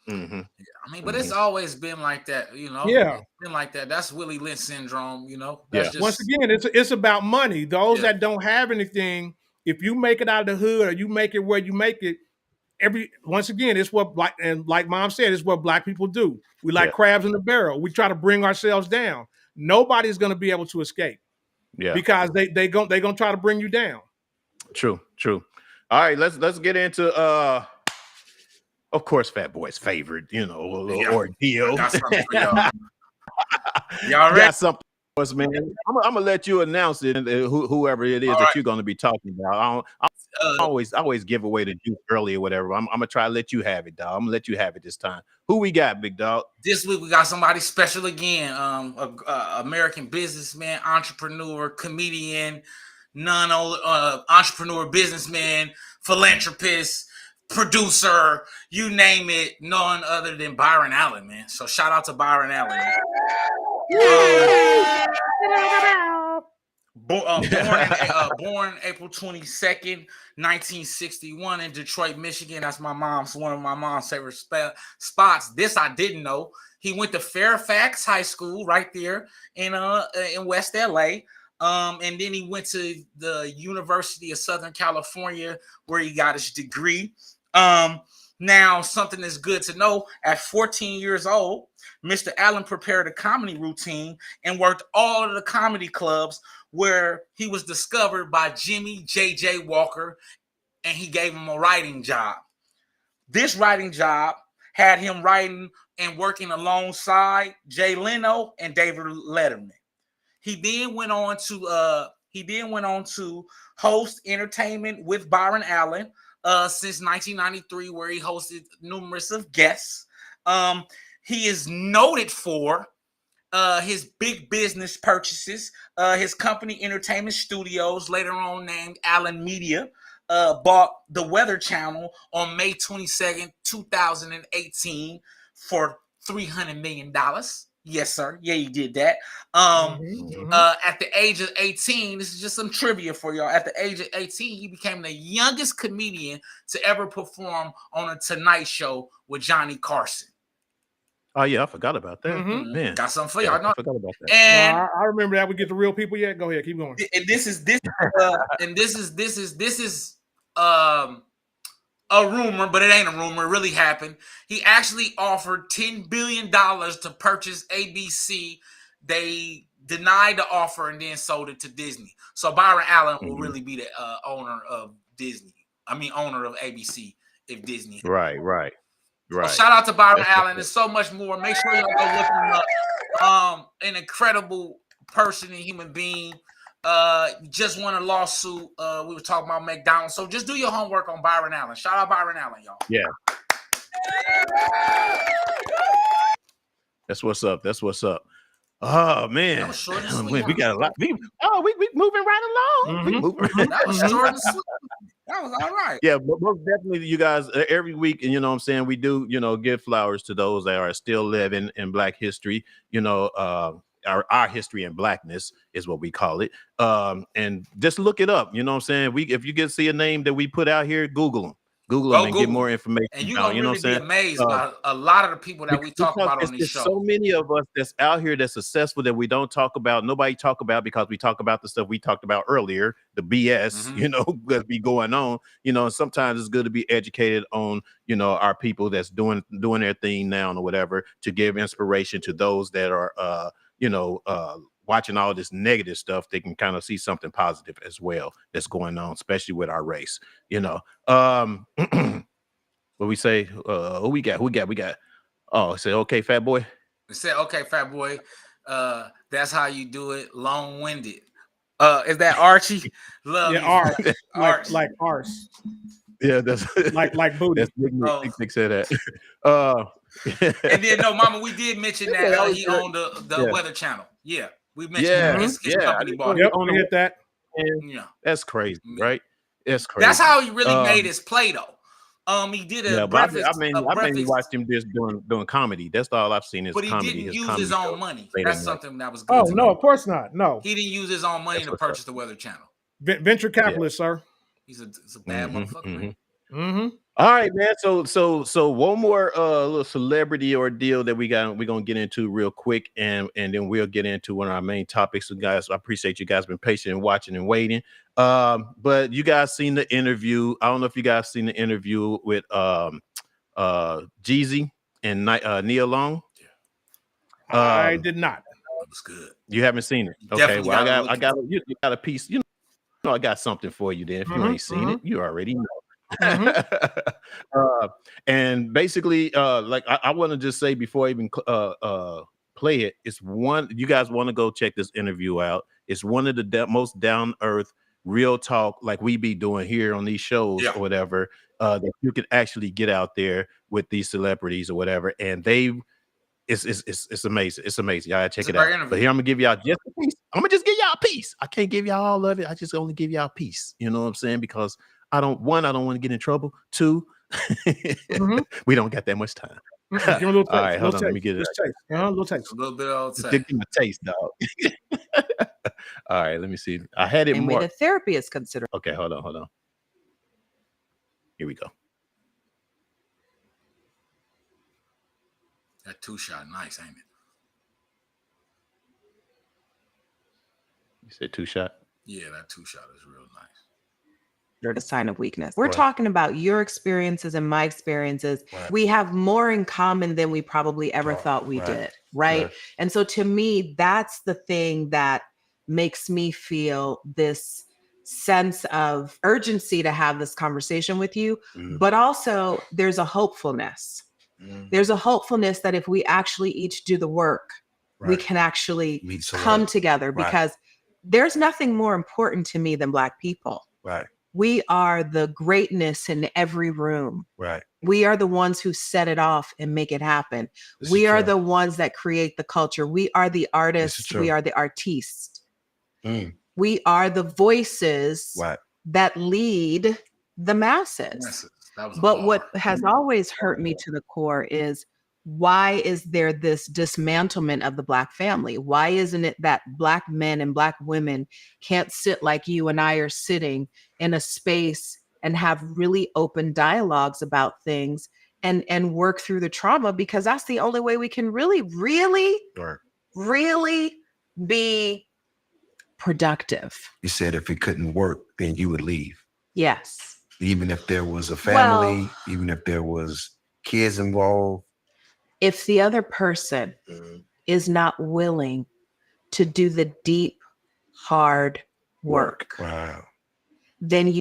Mm-hmm. I mean, but it's always been like that, you know. Yeah, it's been like that. That's Willie Lynch syndrome, you know. That's just... Once again, it's about money. Those that don't have anything, if you make it out of the hood or you make it where you make it, once again, it's what like Mom said, it's what black people do. We like crabs in the barrel. We try to bring ourselves down. Nobody's going to be able to escape. Yeah, because they gonna try to bring you down. True. All right, let's get into of course, Fat Boy's favorite, ordeal. Got something for y'all. Y'all ready? Got something for us, man. I'm gonna let you announce it, whoever it is that you're gonna be talking about. I always give away the juice early or whatever. I'm gonna try to let you have it, dog. I'm gonna let you have it this time. Who we got, big dog? This week we got somebody special again. American businessman, entrepreneur, comedian, entrepreneur, businessman, philanthropist, producer, you name it, none other than Byron Allen, man. So shout out to Byron Allen. Born April 22nd, 1961 in Detroit, Michigan. That's one of my mom's favorite spots. This I didn't know. He went to Fairfax High School right there in West LA. And then he went to the University of Southern California where he got his degree. Now, something that's good to know, at 14 years old, Mr. Allen prepared a comedy routine and worked all of the comedy clubs where he was discovered by Jimmy J.J. Walker, and he gave him a writing job. This writing job had him writing and working alongside Jay Leno and David Letterman. He then went on to host entertainment with Byron Allen since 1993, where he hosted numerous of guests. He is noted for his big business purchases. His company, Entertainment Studios, later on named Allen Media, bought the Weather Channel on May 22nd, 2018 for $300 million. Yes, sir. Yeah, he did that. At the age of 18, this is just some trivia for y'all. At the age of 18, he became the youngest comedian to ever perform on a Tonight Show with Johnny Carson. Oh yeah, I forgot about that. Man, got something for y'all. I forgot about that. And I remember that. We get the real people yet. Go ahead, keep going. And this is a rumor, but it ain't a rumor. It really happened. He actually offered $10 billion to purchase ABC. They denied the offer and then sold it to Disney. So Byron Allen will really be the owner of Disney. I mean, owner of ABC if Disney. Right. So shout out to Byron Allen. There's so much more. Make sure y'all go look him up. An incredible person and human being. Just won a lawsuit. We were talking about McDonald's. So just do your homework on Byron Allen. Shout out Byron Allen, y'all. Yeah. That's what's up. Oh man, we got a lot. We moving right along. That was short and sweet. That was all right. Yeah, but most definitely, you guys, every week, and you know what I'm saying, we do, give flowers to those that are still living in Black history. Our history and Blackness is what we call it. And just look it up. You know what I'm saying? If you see a name that we put out here, Google them. Google Go them and get Google more it. information And you're about. gonna You know what really I'm be saying? amazed by a lot of the people that we talk Because about on these there's shows. so many of us that's out here that's successful that we don't talk about. Nobody talk about because we talk about the stuff we talked about earlier, the BS, Mhm. you know, that be going on. You know, and sometimes it's good to be educated on, you know, our people that's doing their thing now or whatever, to give inspiration to those that are watching all this negative stuff. They can kind of see something positive as well that's going on, especially with our race, you know. What we say, who we got? Oh, say okay, fat boy. They said, okay, fat boy, that's how you do it, long-winded. Is that Archie? Love Yeah, you for that. like arse, Yeah, that's like booty. that's Big Oh. Nick said that. And then no, Mama, we did mention that he owned the Yeah. Weather Channel. Yeah, we mentioned that his company bought it. Yep, we hit that. Yeah, That's crazy, right? That's crazy. that's how he really made his play, though. He did a breakfast. I mainly watched him just doing comedy. That's all I've seen is But he comedy. didn't His use comedy his own shows money. late That's at night. something that was good. Oh to no, me. of course not. No, He didn't use his own money That's to what's up. purchase the Weather Channel. venture capitalist, sir. He's a bad motherfucker, man. Mm-hmm. All right, man. So one more little celebrity ordeal that we're gonna get into real quick, and then we'll get into one of our main topics. So guys, I appreciate you guys been patient and watching and waiting. But you guys seen the interview. I don't know if you guys seen the interview with Jeezy and Nia Long. I did not. That was good. You haven't seen it. Okay, Definitely well gotta you got a piece. You know I got something for you then. If you ain't seen it, you already know. And basically, like I want to just say before I even play it, it's one. You guys want to go check this interview out. It's one of the most down earth, real talk like we be doing here on these shows or whatever. That you can actually get out there with these celebrities or whatever, and it's amazing. It's amazing. Y'all check it out. But here I'm gonna give y'all just a piece. I'm gonna just give y'all a piece. I can't give y'all all of it. I just only give y'all a piece. You know what I'm saying? Because I don't want to get in trouble. Two, we don't got that much time. Give me a little taste. All right, hold on. Let me get it. A little taste. A little bit of Just give me a taste, dog. All right, let me see. I had it And more. way that therapy is considered. Okay, hold on. Here we go. That 2-shot, nice, ain't it? You said 2-shot? Yeah, that 2-shot is real nice. A sign of weakness. We're talking about your experiences and my experiences. Right. We have more in common than we probably ever thought we did, right? And so to me, that's the thing that makes me feel this sense of urgency to have this conversation with you, but also there's a hopefulness. There's a hopefulness that if we actually each do the work, we can actually come together, because there's nothing more important to me than Black people. Right. We are the greatness in every room. Right. We are the ones who set it off and make it happen. We are the ones that create the culture. We are the artists. We are the artistes. We are the voices that lead the masses. But what has always hurt me to the core is, why is there this dismantlement of the Black family? Why isn't it that Black men and Black women can't sit like you and I are sitting in a space and have really open dialogues about things and work through the trauma? Because that's the only way we can really be productive. You said if it couldn't work, then you would leave. Yes. Even if there was a family, even if there was kids involved. If the other person is not willing to do the deep, hard work, then you.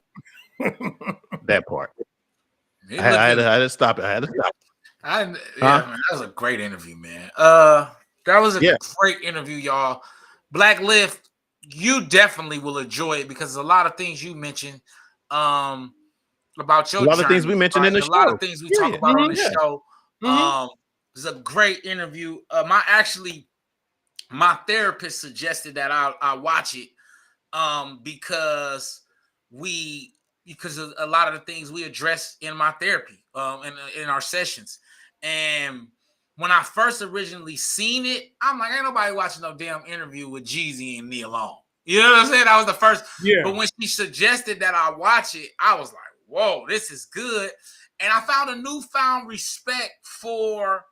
That part. I had to stop it. Man, that was a great interview, man. That was a great interview, y'all. Black Lift, you definitely will enjoy it, because there's a lot of things you mentioned about your a lot of things we mentioned in the show. show. A lot of things we talk about on the show. It's a great interview. My therapist suggested that I watch it because of a lot of the things we address in my therapy in our sessions. And when I first originally seen it, I'm like, ain't nobody watching no damn interview with Jeezy and Nia Long. You know what I'm saying? That was the first. Yeah. But when she suggested that I watch it, I was like, whoa, this is good. And I found a newfound respect for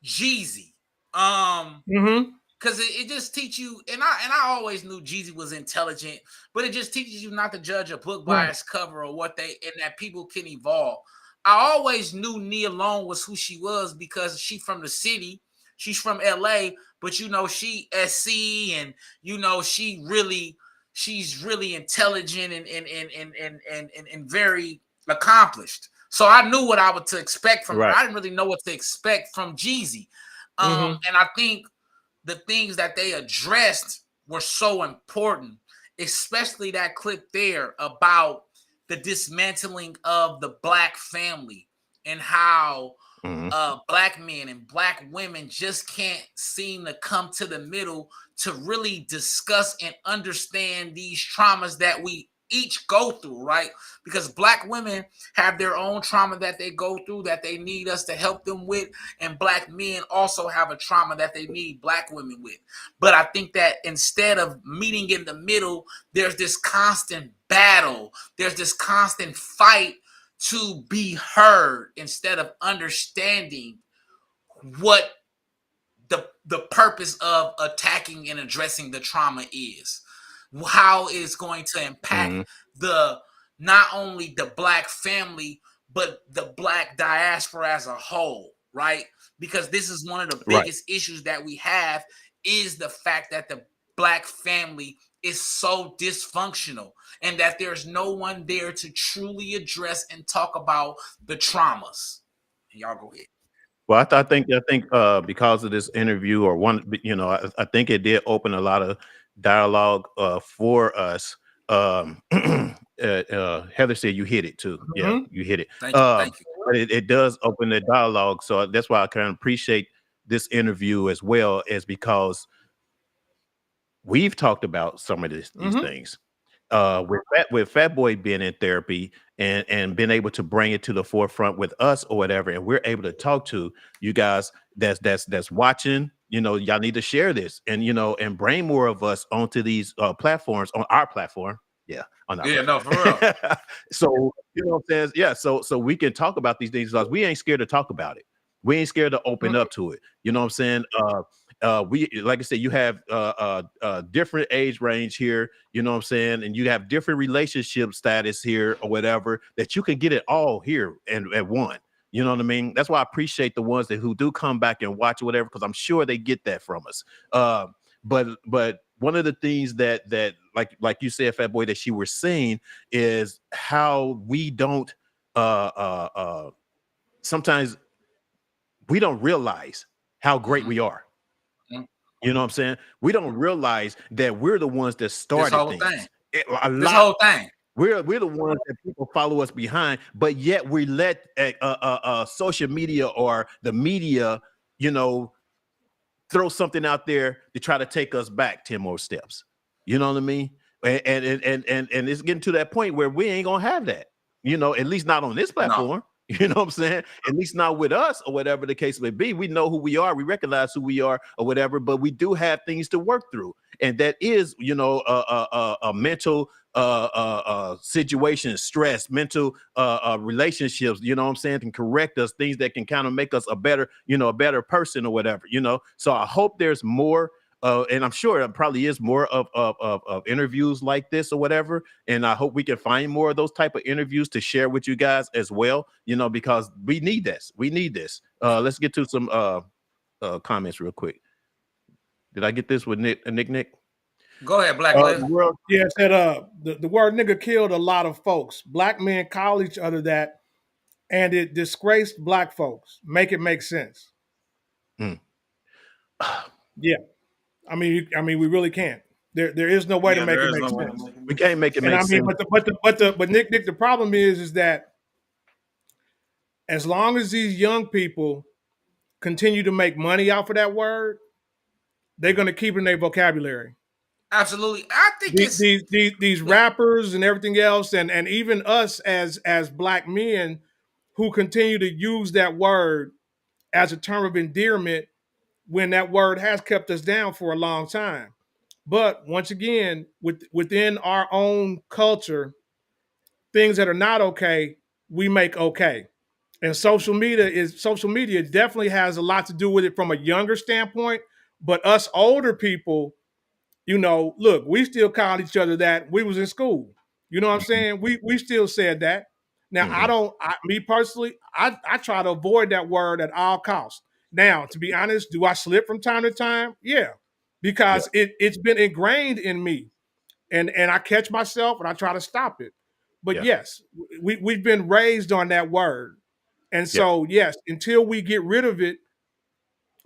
Jeezy. Because it just teach you, and I always knew Jeezy was intelligent, but it just teaches you not to judge a book by its cover or what they, and that people can evolve. I always knew Nia Long was who she was because she's from the city. She's from LA, but you know, she SC, and you know, she's really intelligent and very accomplished. So I knew what I was to expect from her. I didn't really know what to expect from Jeezy. And I think the things that they addressed were so important, especially that clip there about the dismantling of the Black family and how Black men and Black women just can't seem to come to the middle to really discuss and understand these traumas that we each go through, right? Because Black women have their own trauma that they go through that they need us to help them with, and Black men also have a trauma that they need Black women with. But I think that instead of meeting in the middle, there's this constant battle, there's this constant fight to be heard instead of understanding what the purpose of attacking and addressing the trauma is, how it's going to impact the not only the Black family but the Black diaspora as a whole, right? Because this is one of the biggest issues that we have, is the fact that the Black family is so dysfunctional and that there's no one there to truly address and talk about the traumas. Y'all go ahead. Well, I think because of this interview, or one, you know, I think it did open a lot of dialogue for us. Heather said you hit it too. Yeah, you hit it. Thank you. But it does open the dialogue, so that's why I kind of appreciate this interview as well, as because we've talked about some of these things. With Fat Boy being in therapy and being able to bring it to the forefront with us or whatever, and we're able to talk to you guys that's watching. You know, y'all need to share this, and you know, and bring more of us onto these platforms, on our platform. Yeah, on our platform. No, for real. So you know what I'm saying? Yeah, so we can talk about these things because we ain't scared to talk about it. We ain't scared to open up to it. You know what I'm saying? We, like I said, you have different age range here, you know what I'm saying, and you have different relationship status here or whatever, that you can get it all here and at one. You know what I mean? That's why I appreciate the ones who do come back and watch or whatever, because I'm sure they get that from us. But one of the things that like you said, Fat Boy, that she was seeing is how we don't sometimes we don't realize how great we are. You know what I'm saying? We don't realize that we're the ones that started things. This whole thing. We're the ones that people follow us behind, but yet we let social media or the media, you know, throw something out there to try to take us back 10 more steps. You know what I mean? And it's getting to that point where we ain't gonna have that. You know, at least not on this platform. No. You know what I'm saying? At least not with us, or whatever the case may be. We know who we are. We recognize who we are or whatever, but we do have things to work through. And that is, you know, a mental situation, stress, mental relationships, you know what I'm saying, can correct us, things that can kind of make us a better person or whatever, you know. So I hope there's more. And I'm sure it probably is more of interviews like this or whatever. And I hope we can find more of those type of interviews to share with you guys as well, you know, because we need this. We need this. Let's get to some comments real quick. Did I get this with Nick? Go ahead, Black. Yeah, it said the word nigga killed a lot of folks. Black men call each other that, and it disgraced Black folks. Make it make sense. Yeah. I mean, we really can't. There is no way to make it make sense. We can't make it make sense. But Nick, the problem is that as long as these young people continue to make money off of that word, they're going to keep it in their vocabulary. Absolutely, I think these rappers and everything else, and even us as Black men who continue to use that word as a term of endearment, when that word has kept us down for a long time. But once again, within our own culture, things that are not okay, we make okay. And social media definitely has a lot to do with it from a younger standpoint. But us older people, you know, look, we still call each other that. We was in school. You know what I'm saying? We still said that. Now me personally, I try to avoid that word at all costs. Now, to be honest, do I slip from time to time? Yeah, because it's been ingrained in me, and I catch myself and I try to stop it. But yes, we've been raised on that word, and so yes, until we get rid of it,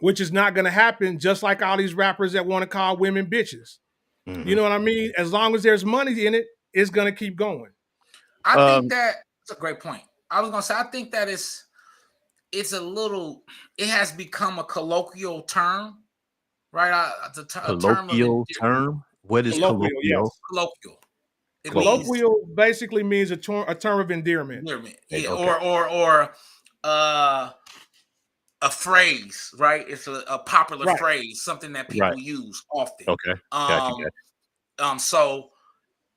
which is not going to happen. Just like all these rappers that want to call women bitches. You know what I mean? As long as there's money in it, it's going to keep going. I think that's a great point. I was going to say, I think that it's a little, it has become a colloquial term, right? Colloquial term? What is colloquial? Yes. Colloquial. Colloquial basically means a term of endearment. Yeah, or a phrase, right? It's a popular phrase, something that people use often. Okay. Gotcha. So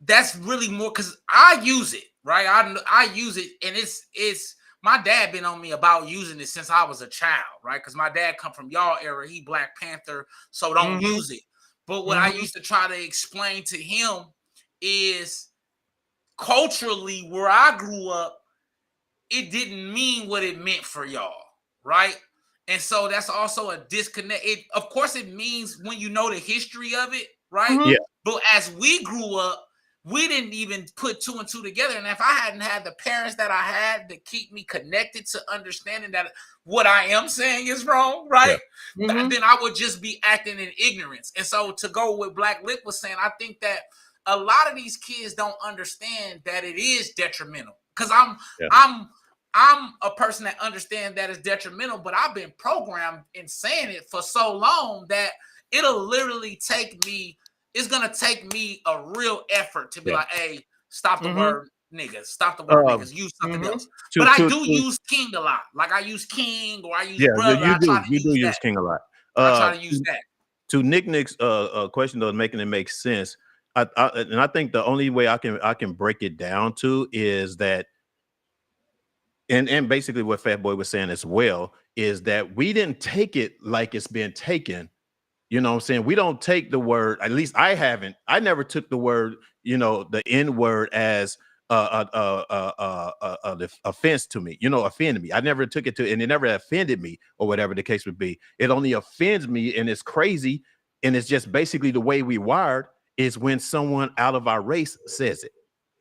that's really more because I use it, right? I use it, and it's my dad been on me about using it since I was a child, right? Because my dad come from y'all era, he Black Panther, so don't use it. But what I used to try to explain to him is culturally where I grew up, it didn't mean what it meant for y'all, right? And so that's also a disconnect. Of course, it means when you know the history of it, right? Yeah. But as we grew up, we didn't even put two and two together. And if I hadn't had the parents that I had to keep me connected to understanding that what I am saying is wrong, right? Then I would just be acting in ignorance. And so to go with Black Lip was saying, I think that a lot of these kids don't understand that it is detrimental. Because I'm a person that understands that it's detrimental, but I've been programmed in saying it for so long that it'll literally take me, it's going to take me a real effort to be like, hey, stop the word niggas, stop the word niggas, use something else. But I do use king a lot. Like I use king or I use brother. You do use king a lot. I try to use that. To Nick's question though, making it make sense. And I think the only way I can break it down to is that, and basically what Fat Boy was saying as well, is that we didn't take it like it's been taken. You know what I'm saying? We don't take the word, at least I haven't. I never took the word, the N word as an offense to me, offended me. I never took it to, and it never offended me or whatever the case would be. It only offends me, and it's crazy. And it's just basically the way we wired is when someone out of our race says it.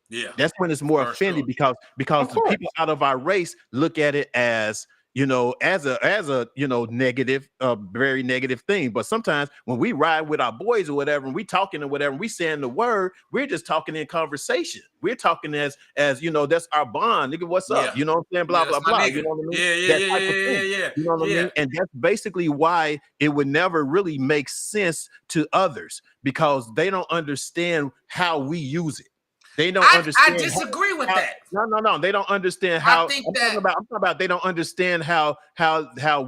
Yeah, that's when it's more offended because the people out of our race look at it as as a negative, very negative thing. But sometimes when we ride with our boys or whatever, and we talking or whatever, and we saying the word, we're just talking in conversation. We're talking as that's our bond, nigga. What's up? You know what I'm saying? Blah blah blah. You know what I mean? Yeah. You know what I mean? And that's basically why it would never really make sense to others, because they don't understand how we use it. They don't understand. I disagree with that. No. They don't understand how. I'm talking about they don't understand how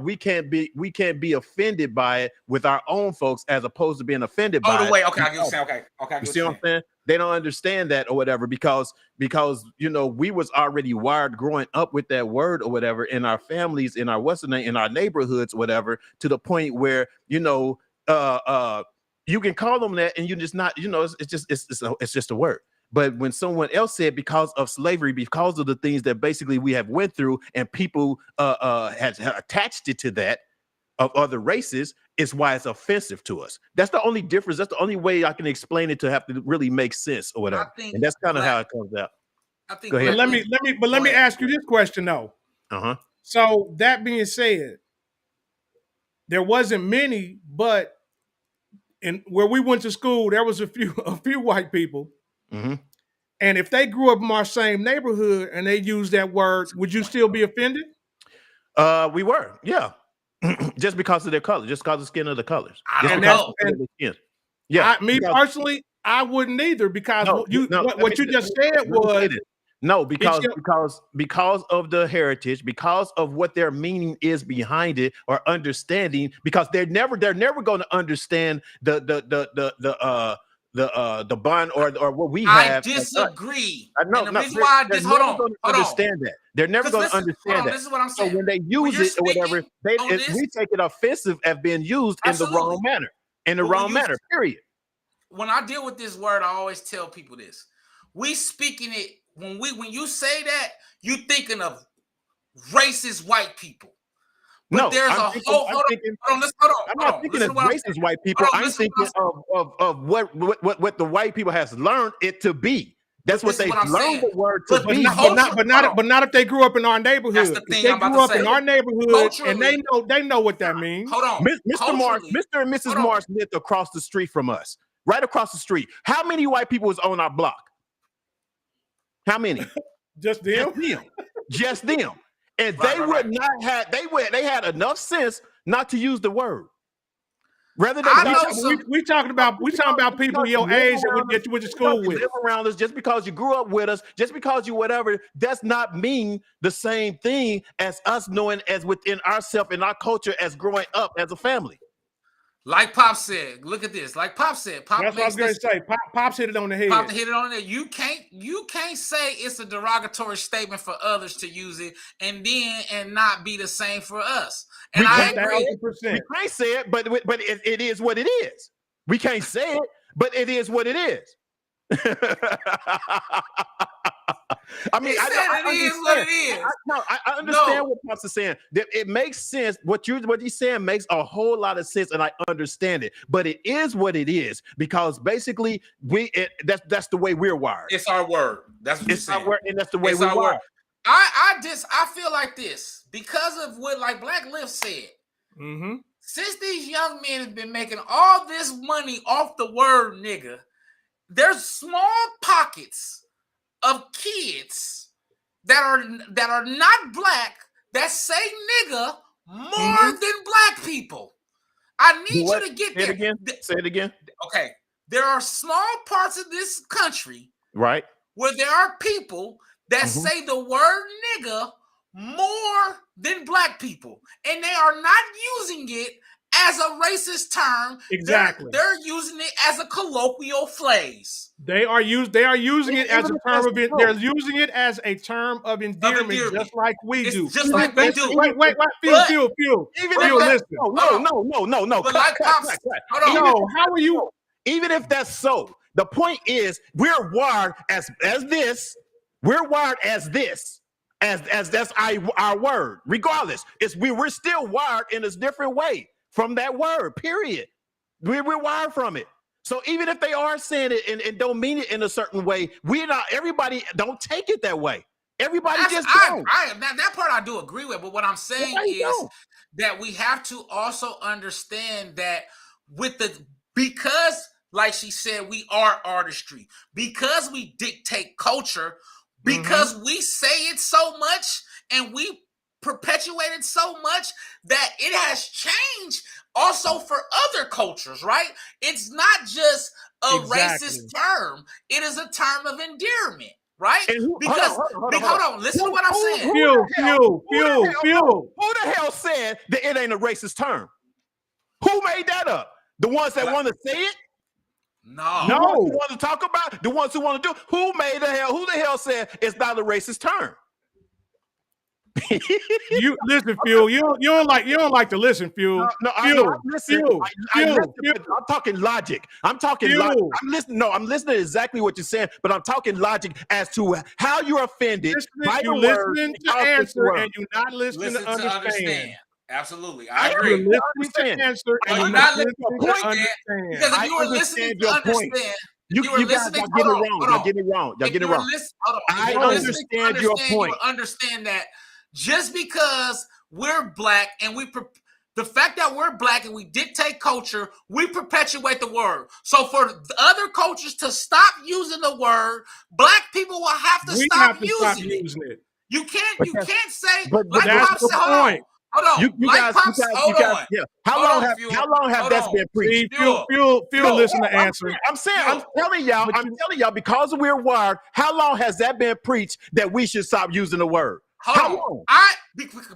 we can't be offended by it with our own folks as opposed to being offended by it. Okay, I get what you're saying. Okay. You see what I'm saying? They don't understand that or whatever because we was already wired growing up with that word or whatever in our families, in our in our neighborhoods, whatever, to the point where you can call them that and you just not it's just a word. But when someone else said because of slavery, because of the things that basically we have went through, and people has attached it to that of other races, is why it's offensive to us. That's the only difference. That's the only way I can explain it to have to really make sense or whatever. And that's kind of how it comes out. I think. Go ahead. Let me ask you this question though. So that being said, there wasn't many, but where we went to school, there was a few white people. And if they grew up in our same neighborhood and they used that word, would you still be offended? We were, yeah. Just because of their color, just because of the skin of the colors. Yeah. Personally, I wouldn't either because what you just said was no, because of the heritage, because of what their meaning is behind it or understanding, because they're never going to understand the the bond or what we I have. disagree. No, and the reason why I hold on. Understand that. They're never going to understand that. This is what I'm So saying. when they use it or whatever, we take it offensive as being used in the wrong manner. In the wrong manner, period. When I deal with this word, I always tell people this. We speaking it when you say that, you thinking of racist white people. But there's I'm not thinking of racist white people. I'm thinking of what the white people has learned it to be. That's what they've learned the word to be. But not if they grew up in our neighborhood. That's the thing if they grew up in our neighborhood and they know what that means. Hold on. Mr. and Mrs. Mars lived across the street from us. Right across the street. How many white people was on our block? How many? Just them? Just them. And they had enough sense not to use the word. Rather than we talking about people your age that you went to school with. Live around us just because you grew up with us, just because you whatever, does not mean the same thing as us knowing as within ourselves and our culture as growing up as a family. Like Pop said, look at this. Like Pop said, that's what I was going to say. Pop's hit it on the head. Pop hit it on the head. You can't say it's a derogatory statement for others to use it and not be the same for us. And I agree. 100%. We can't say it, but it is what it is. We can't say it, but it is what it is. I mean, I understand what Pops is saying. It makes sense. What he's saying makes a whole lot of sense, and I understand it. But it is what it is because basically that's the way we're wired. It's our word. That's what you're saying. And that's the way we're wired. I feel like this because of what like Black Lift said. Mm-hmm. Since these young men have been making all this money off the word nigga, there's small pockets of kids that are not black that say nigga more than black people. I need you to get there. Say it again. Okay. There are small parts of this country right where there are people that say the word nigga more than black people. And they are not using it as a racist term. Exactly. They're using it as a colloquial phrase. They are using it as a term of it. They're using it as a term of endearment, just like we do. Just like we do. Wait. Phil. Listen. No. But like Pops, no. How are you? Even if that's so, the point is we're wired as this. We're wired as this. As that's our word. Regardless, we're still wired in a different way from that word. Period. We're wired from it. So even if they are saying it and don't mean it in a certain way, everybody don't take it that way. Everybody just don't. That part I do agree with, but what I'm saying is that we have to also understand that because like she said, we are artistry, because we dictate culture, because we say it so much and we perpetuate it so much that it has changed also for other cultures, right? It's not just a racist term. It is a term of endearment, right? Because hold on, listen to what I'm saying. Phil. Who the hell said that it ain't a racist term? Who made that up? The ones that want to say it? No. The ones who want to talk about it? The ones who want to do it? Who the hell said it's not a racist term? You listen, Phil. You don't like to listen, Phil. No, I'm listening. I'm talking logic. I'm talking logic. I'm listening to exactly what you're saying, but I'm talking logic as to how you're offended by the word. Listening to answer and you're not listening to understand. Absolutely, I agree. You're listening to answer and you're not listening to understand. Because if you were listening to understand. You guys are getting it wrong. Y'all getting it wrong. I understand your point. You understand that just because we're black and the fact that we're black and we dictate culture, we perpetuate the word. So for the other cultures to stop using the word, black people will have to stop using it. You can't say like Pop said, hold on. Yeah. How long have that been preached? Phil, listen to answer. I'm telling y'all, because we're wired, how long has that been preached that we should stop using the word? How long?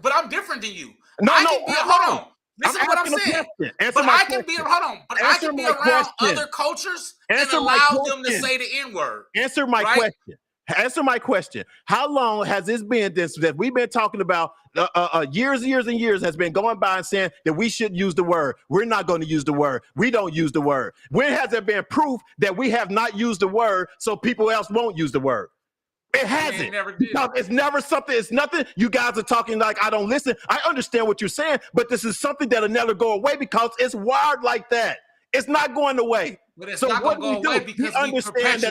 But I'm different than you. Hold on. Listen to what I'm saying. But I can be around other cultures and allow them to say the N-word. Answer my question. Answer my question. How long has this been that we've been talking about years and years and years has been going by and saying that we shouldn't use the word. We're not going to use the word. We don't use the word. When has there been proof that we have not used the word so people else won't use the word? It hasn't. Because it's never something. It's nothing. You guys are talking like I don't listen. I understand what you're saying, but this is something that'll never go away because it's wired like that. It's not going away. But it's not going to go away because we understand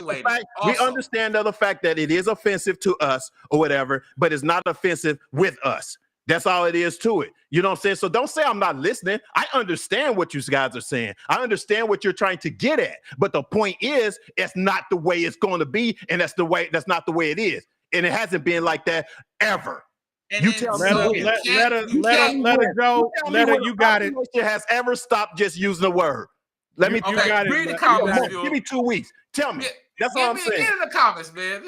we understand the fact that it is offensive to us or whatever, but it's not offensive with us. That's all it is to it. You know what I'm saying? So don't say I'm not listening. I understand what you guys are saying. I understand what you're trying to get at. But the point is, it's not the way it's going to be, and that's not the way it is. And it hasn't been like that ever. And you tell me let her go. Let her, you got it. Has ever stopped just using the word? Let me read the comments. Give me 2 weeks. Tell me. That's all I'm saying. Get in the comments, man.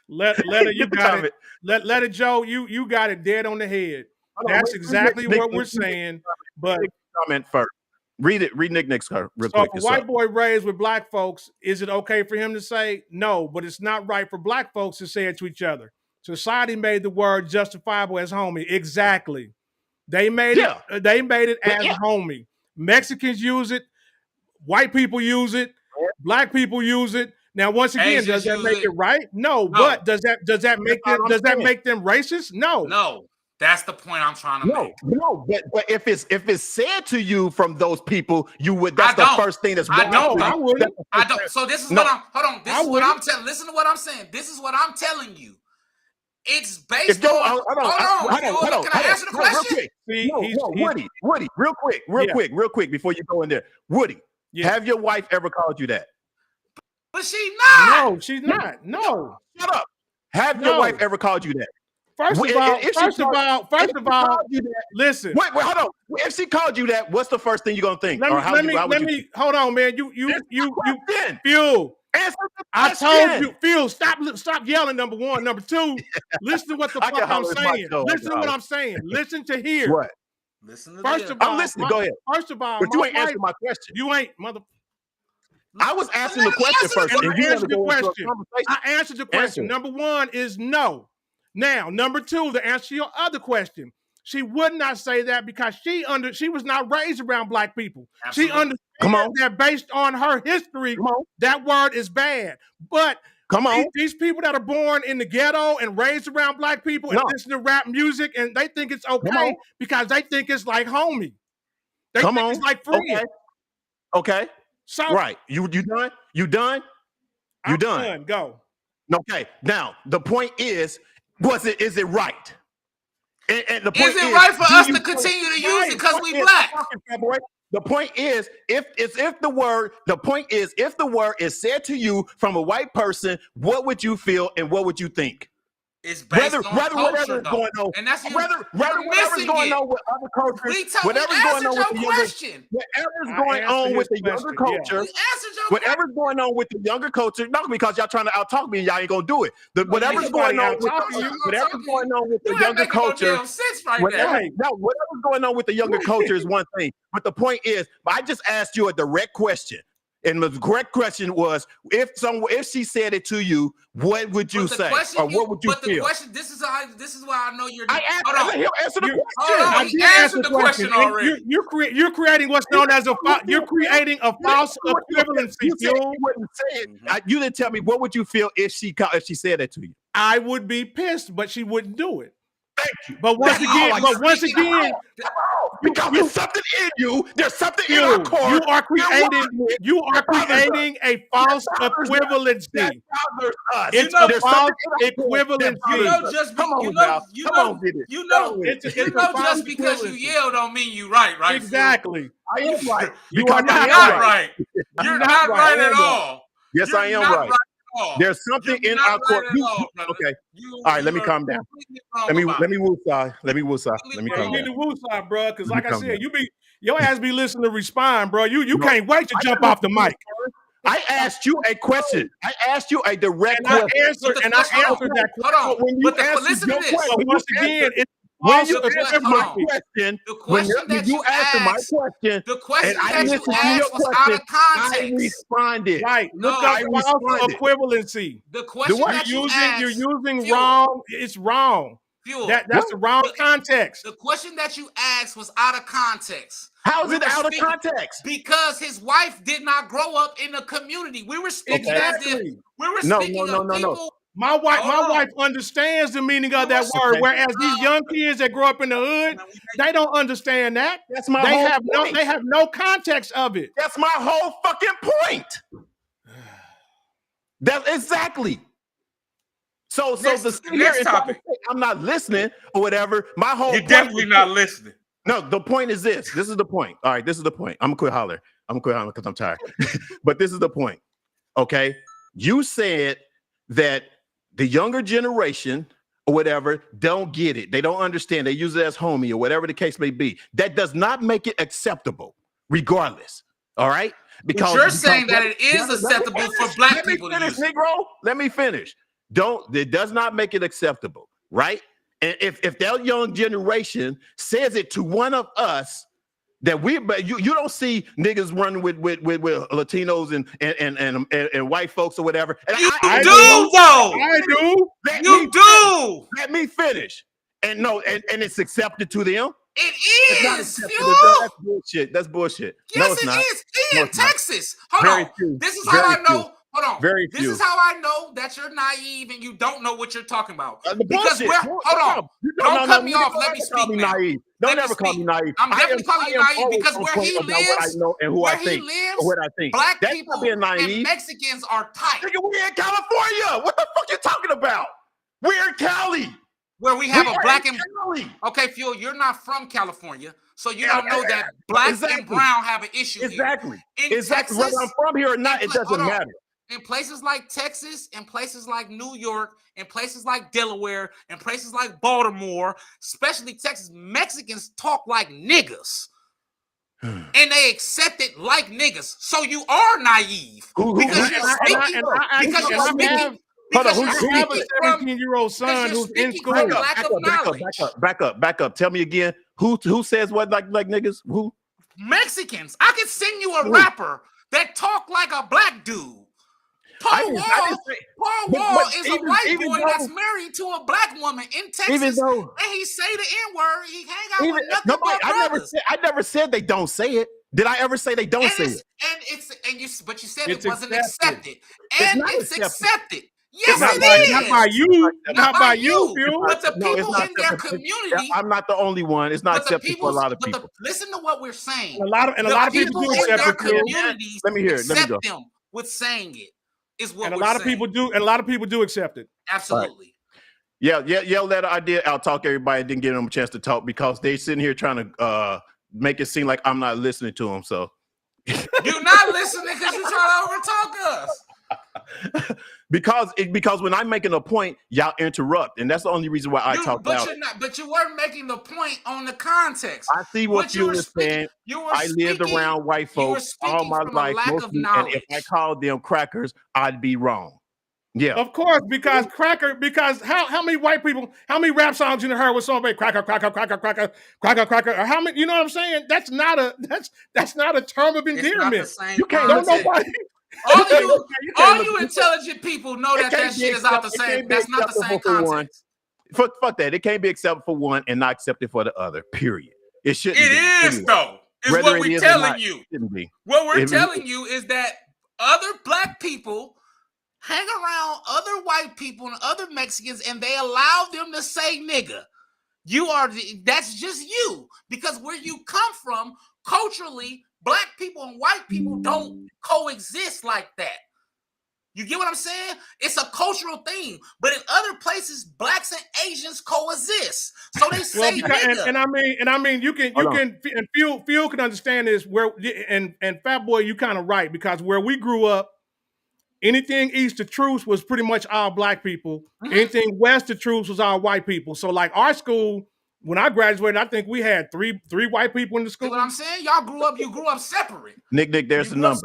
Let her, you got it. Let it, Joe. You got it dead on the head. That's exactly what we're saying. But comment first. Read it. Read Nick's real quick. So if a white boy raised with black folks, is it okay for him to say no? But it's not right for black folks to say it to each other. Society made the word justifiable as homie. Exactly. They made it. They made it as homie. Mexicans use it. White people use it. Black people use it. Now, once again, Asians does that make it right? No. But does that make them racist? No. No. That's the point I'm trying to make. No, but if it's said to you from those people, you would. That's the first thing that's going on. I wouldn't. I don't. So this is what I'm. Hold on. This is what I'm telling. Listen to what I'm saying. This is what I'm telling you. It's based on. Hold on. Can I answer the question? Woody, real quick, before you go in there, Woody. Have your wife ever called you that? But she's not. No, she's not. No. Shut up. Have your wife ever called you that? First of all, listen. Wait, hold on. If she called you that, what's the first thing you're gonna think? Let me hold on, man. You Phil. I told you, Phil, stop yelling, number one. Number two, listen to what the fuck I'm saying. Listen to what I'm saying. Listen to hear. What? Listen to First of all, I'm listening. Go ahead. First of all, but you ain't answering my question. You ain't, mother. I was asking the question first. And I answered the question. I answered the question. Number one is no. Now, number two, to answer your other question, she would not say that because she was not raised around black people. Absolutely. She understands that based on her history, that word is bad. But these people that are born in the ghetto and raised around black people and listen to rap music and they think it's okay because they think it's like homie. They think it's like free. Okay. So right. You done? You done? You done? Go. Okay. Now the point is it right? And the point is it right for us to continue to use it because we black? The point is, if the word is said to you from a white person, what would you feel and what would you think? It's based on culture, going on, and that's whatever's going on with other cultures, whatever's going on with the younger culture, whatever's going on with the younger culture, not because y'all trying to out-talk me and y'all ain't gonna do it. Whatever's going on with the younger culture, whatever's going on with the younger culture is one thing. But the point is, I just asked you a direct question. And the correct question was, if she said it to you, what would you say, or what would you feel? The question, this is why I know you're. He'll answer the question. Hold on, he answered the question already. You're creating what's known as a false equivalency. You wouldn't say it. You didn't tell me what would you feel if she said that to you. I would be pissed, but she wouldn't do it. Thank you. But once again, because there's something in you. There's something in our core. You are creating a false equivalency. It's a false equivalency. Just because you yell don't mean you right? Exactly. I am right. You are not right. You're not right at all. Yes, I am right. There's something in our core. Okay. All right, let me calm down. Let me woosah. Let me calm down. You need to woosah, bro, because like I said, your ass be listening to respond, bro. You can't wait to jump off the mic. I asked you a question. I asked you a direct question. I answered that question. Hold on. But listen to this. Once again, when you also answer my question, when you answer my question, the question and I that you listened to your asked was out question, of context. I responded. Right. Look No, up I false responded. equivalency. The question that you asked, You're using Fuel. wrong. It's wrong. Fuel. That's the wrong context. The question that you asked was out of context. How is it out of context? Because his wife did not grow up in the community. We were speaking as if we were speaking of people. My wife understands the meaning of that word, whereas these young kids that grow up in the hood, they don't understand that. That's my whole point. They have no context of it. That's my whole fucking point. That's exactly. So the next topic. I'm not listening or whatever. My whole You're definitely not listening. No, the point is this. This is the point. All right, this is the point. I'm gonna quit holler. Because I'm tired. But this is the point. Okay. You said that the younger generation or whatever don't get it. They don't understand. They use it as homie or whatever the case may be. That does not make it acceptable, regardless. All right? Because you're saying that it is acceptable for black people to use. Negro, let me finish. It does not make it acceptable, right? And if that young generation says it to one of us, that but you don't see niggas running with Latinos and white folks or whatever. And I do though. I do. Let me finish. And it's accepted to them. It is. That's bullshit. That's bullshit. Yes, no, it's not. is. No, In Texas. Hold Very on. few. This is how I know. Few. Hold on. Very this few. is how I know that you're naive and you don't know what you're talking about. Because bullshit. hold on. Don't cut me off. Let me speak now. Don't ever call me naive. I'm definitely calling you naive because where he lives, what I know and who I think, or what I think. Black That's people not being naive. and Mexicans are tight. Nigga, we're in California. What the fuck you talking about? We're in Cali. Where we have a black and okay, Fuel, you're not from California, so you don't know that black and brown have an issue here. Exactly. Texas, whether I'm from here or not, it doesn't matter. In places like Texas, in places like New York, in places like Delaware, in places like Baltimore, especially Texas, Mexicans talk like niggas. And they accept it like niggas. So you are naive. Because you're speaking. Because you're I have a 17-year-old son who's in school. Back up. Tell me again. Who says what like niggas? Who? Mexicans. I could send you a rapper that talk like a black dude. Paul Wall is a white boy that's married to a black woman in Texas, and he say the N-word. He hang out with nothing but brothers. I never said they don't say it. Did I ever say they don't say it? But you said it wasn't accepted, and it's accepted. Yes, it is. Not by you, Phil. But the people in their community. I'm not the only one. It's not accepted for a lot of people. Listen to what we're saying. A lot of people do accept it. Let me hear it. Let me go. Them with saying it is what. And a lot of people do. And a lot of people do accept it. Absolutely. Right. Yeah. That I did. I'll talk everybody. Didn't give them a chance to talk because they sitting here trying to make it seem like I'm not listening to them. So you're not listening because you're trying to overtalk us. because when I'm making a point, y'all interrupt, and that's the only reason why I talk about it. But you weren't making the point on the context. I see what you were saying. I lived around white folks all my life, mostly, and if I called them crackers, I'd be wrong. Yeah, of course, because how many white people, how many rap songs you heard with somebody cracker, or how many? You know what I'm saying? That's not a term of endearment. You can't. Don't nobody. All you intelligent people know that shit is out the same. That's not the same context. Fuck that. It can't be acceptable for one and not accepted for the other. Period. It shouldn't. It is though. Is what we're telling you. What we're telling you is that other black people hang around other white people and other Mexicans, and they allow them to say nigga. That's just you, because where you come from culturally. Black people and white people don't coexist like that. You get what I'm saying? It's a cultural thing. But in other places, blacks and Asians coexist. So they say nigga. And I mean, you can and Phil can understand this. And Fat Boy, you kind of right, because where we grew up, anything east of Truce was pretty much all black people. Mm-hmm. Anything west of Truce was all white people. So like our school. When I graduated, I think we had three white people in the school. See what I'm saying? You grew up separate. Nick, there's the number.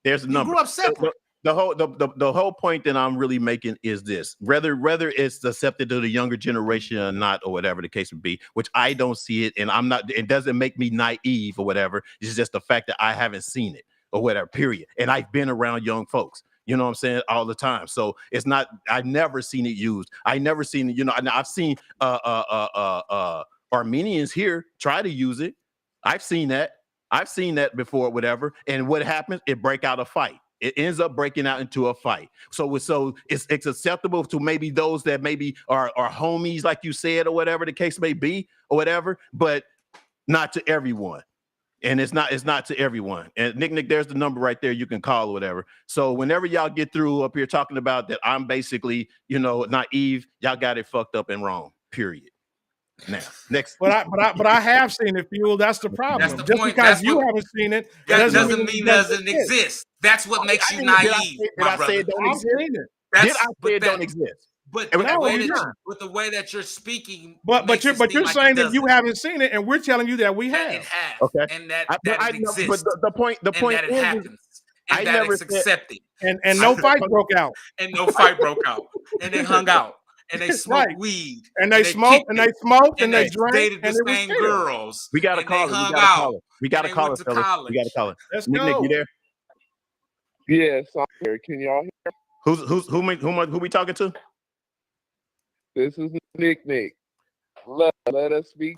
There's the number. You grew up separate. the whole point that I'm really making is this: whether it's accepted to the younger generation or not, or whatever the case would be, which I don't see it, and I'm not. It doesn't make me naive or whatever. It's just the fact that I haven't seen it or whatever. Period. And I've been around young folks. You know what I'm saying? All the time. So it's not. I've never seen it used. I never seen it. You know, I've seen Armenians here try to use it. I've seen that. I've seen that before. Whatever. And what happens? It break out a fight. It ends up breaking out into a fight. So it's acceptable to maybe those that maybe are homies, like you said, or whatever the case may be, or whatever, but not to everyone. And it's not to everyone. And Nick, there's the number right there you can call or whatever. So whenever y'all get through up here talking about that, I'm basically, naive. Y'all got it fucked up and wrong. Period. Now, next. But I have seen it, Fuel. That's the problem. That's the Just point. because you haven't seen it, that doesn't mean it doesn't exist. That's what makes you naive. Did I say it don't exist? Did I say it don't exist? But the way that you're speaking, but you're saying that you haven't seen it, and we're telling you that we have. It has. Okay. And that it exists. But the point that it happens. And that it's accepted. And no fight broke out. And no fight broke out. And they hung out. And they smoked weed. And they smoked and they drank. Dated the same girls. We got to call it. We got to call it, fellas. We got to call it. Let's Nick, go. you there? Yes, I'm here. Can y'all hear? Who we talking to? This is Nick. Let us speak.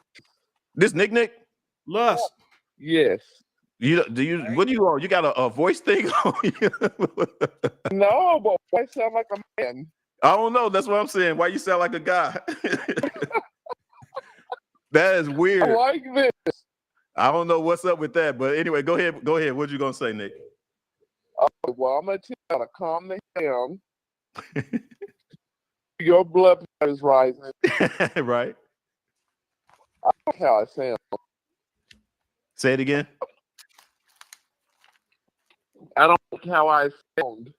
This Nick? Lust. Yes. What do you on? You got a voice thing on you? No, but I sound like a man. I don't know. That's what I'm saying. Why you sound like a guy? That is weird. I like this. I don't know what's up with that, but anyway, go ahead. What you gonna say, Nick? Well, I'm gonna tell you how to calm down. Your blood pressure is rising. Right. I like how I sound. Say it again. I don't like how I sound.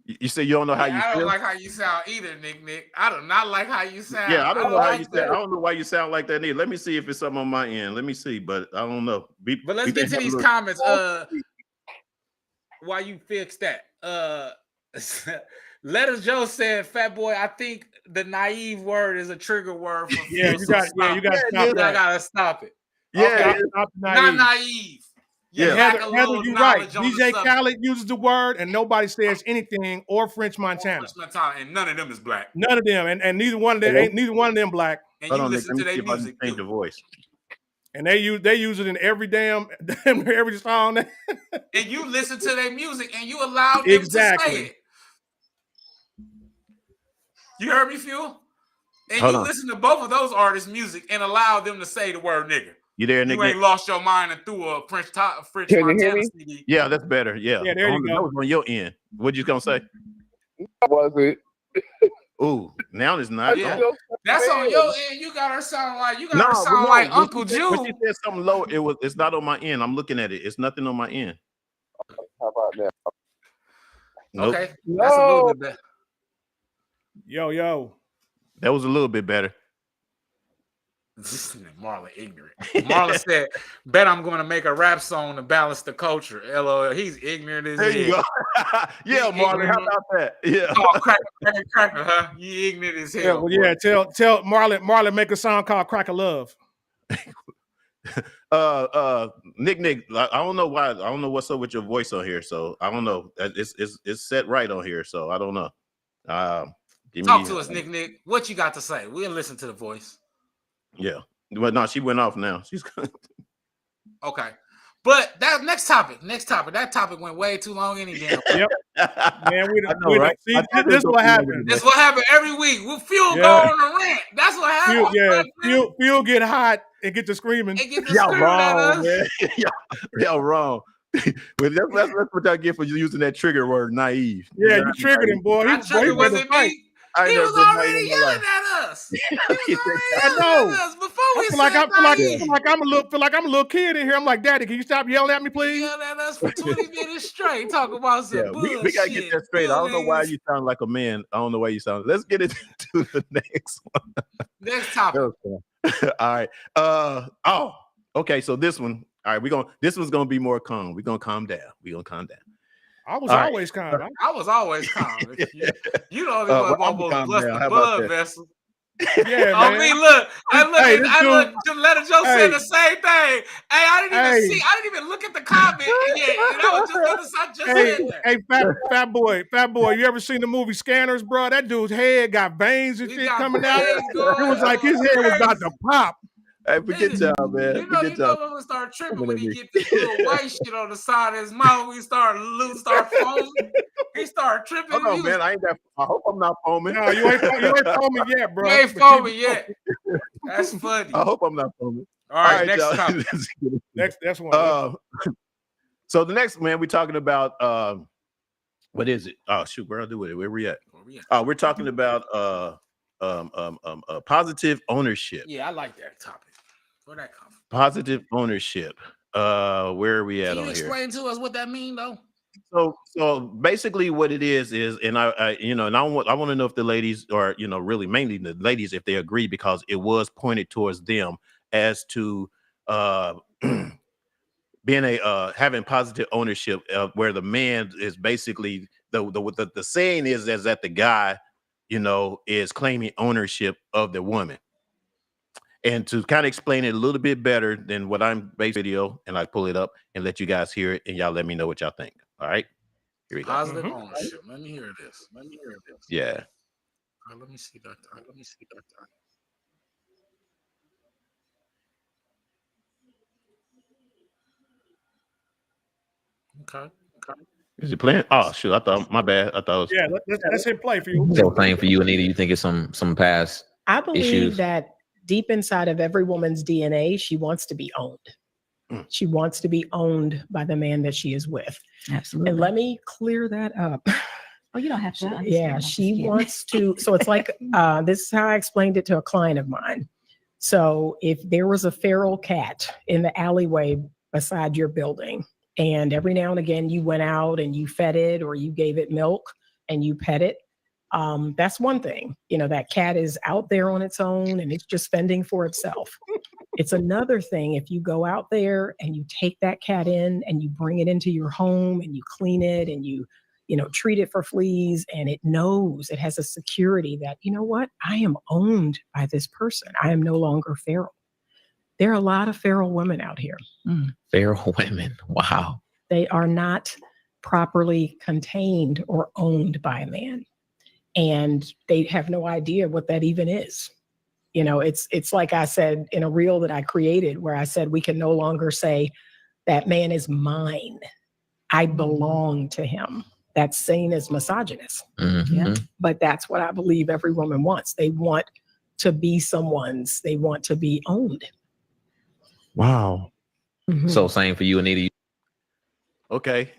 You say you don't know how you feel? I don't like how you sound either, Nick. I do not like how you sound. Yeah, I don't know how you sound. I don't know why you sound like that either. Let me see if it's something on my end. Let me see, but I don't know. But let's get to these comments. While you fix that. Letters Joe said, "Fat boy, I think the naive word is a trigger word for you got to stop that. I gotta stop it. Yeah, okay, not naive. Yeah, Heather, you're right. DJ Khaled uses the word, and nobody says anything, or French Montana. And none of them is black. None of them, and neither one of them ain't neither one of them black. And you listen to their music. Change the voice. And they use it in every every song. And you listen to their music, and you allow them to say it. You heard me, Fuel? And you listen to both of those artists' music and allow them to say the word nigga. You there, Nick? You ain't lost your mind and threw a French Montana CD. Yeah, that's better. Yeah, there you go. That was on your end. What you gonna say? Was it? Ooh, now it's not. Yeah. That's on your end. You got her sound like Uncle Jew. When she said something low, it's not on my end. I'm looking at it. It's nothing on my end. How about that? Nope. Okay, that's a little bit better. Yo. That was a little bit better. Marlon ignorant. Marlon said, "Bet I'm going to make a rap song to balance the culture." LOL. He's ignorant as hell. There you go. Yeah, Marlon. How about that? Yeah. Oh, cracker, huh? You ignorant as hell. Yeah, tell Marlon make a song called "Crack of Love." Nick, I don't know why. I don't know what's up with your voice on here. So I don't know. It's set right on here. So I don't know. Talk to us, Nick. What you got to say? We'll listen to the voice. Yeah, but no, she went off now. She's okay. But that next topic. That topic went way too long. Any damn. Yep. Man, right? See, this is what happened. This what happened every week. We'll Fuel go on the rant. That's what happened. Fuel get hot and get to screaming. Y'all wrong, man. Y'all wrong. But that's what I get for using that trigger word, naive. Yeah, you triggered him, boy. Wasn't me. He was already yelling at us. I know. I feel like I'm a little kid in here. I'm like, Daddy, can you stop yelling at me, please? Yelling at us for 20 minutes straight. Talk about some bullshit. We gotta get that straight. I don't know why you sound like a man. I don't know why you sound. Let's get into the next one. Next topic. All right. Okay. So this one. All right. This one's gonna be more calm. We're gonna calm down. I was All right. always calm. I was always calm. You know, Well, I'm almost calm bust now. the How about blood that? vessel. Yeah, Oh, man. me, look. Hey, this dude. Letter Joe Hey. said the same thing. Hey, I didn't even Hey. see. I didn't even look at the comment yet. And I was just Hey, said that. hey, fat boy. You ever seen the movie Scanners, bro? That dude's head got veins and shit coming out. It was like his head was about to pop. Hey, forget y'all, man. You know, gonna start tripping when he get this little white shit on the side of his mouth. We start foaming. He start tripping. Hold on, man. I hope I'm not foaming. No, you ain't foaming yet, bro. You ain't foaming yet. That's funny. I hope I'm not foaming. All right, next y'all. topic. Next one. So the next, man, we're talking about what is it? Oh shoot, where I'll do with it. Where we at? We're talking about positive ownership. Yeah, I like that topic. Where that come from? Positive ownership. Where are we at Can on you here? explain to us what that mean though? So basically what it is, and I and I want to know if the ladies, or really mainly the ladies, if they agree, because it was pointed towards them as to being having positive ownership, where the man is basically the saying is that the guy is claiming ownership of the woman. And to kind of explain it a little bit better than what I'm based video, and I pull it up and let you guys hear it, and y'all let me know what y'all think. All right, here we go. Positive ownership. Let me hear this. Yeah. All right, let me see that. Okay. Is it playing? Oh shoot! I thought, my bad. I thought it was. Yeah, let's hit play for you. So playing for you, Anita. You think it's some past I believe issues? that deep inside of every woman's DNA, she wants to be owned. She wants to be owned by the man that she is with. Absolutely. And let me clear that up. Oh, you don't have to. Yeah, she wants to. So it's like, this is how I explained it to a client of mine. So if there was a feral cat in the alleyway beside your building, and every now and again you went out and you fed it, or you gave it milk and you pet it, that's one thing. That cat is out there on its own and it's just fending for itself. It's another thing if you go out there and you take that cat in and you bring it into your home and you clean it and you treat it for fleas, and it knows, it has a security that, you know what, I am owned by this person. I am no longer feral. There are a lot of feral women out here. Feral women. Wow. They are not properly contained or owned by a man. And they have no idea what that even is. It's like I said in a reel that I created, where I said we can no longer say that man is mine. I belong to him. That's seen as misogynist. Mm-hmm. Yeah. But that's what I believe every woman wants. They want to be someone's. They want to be owned. Wow. Mm-hmm. So same for you, Anita. Okay.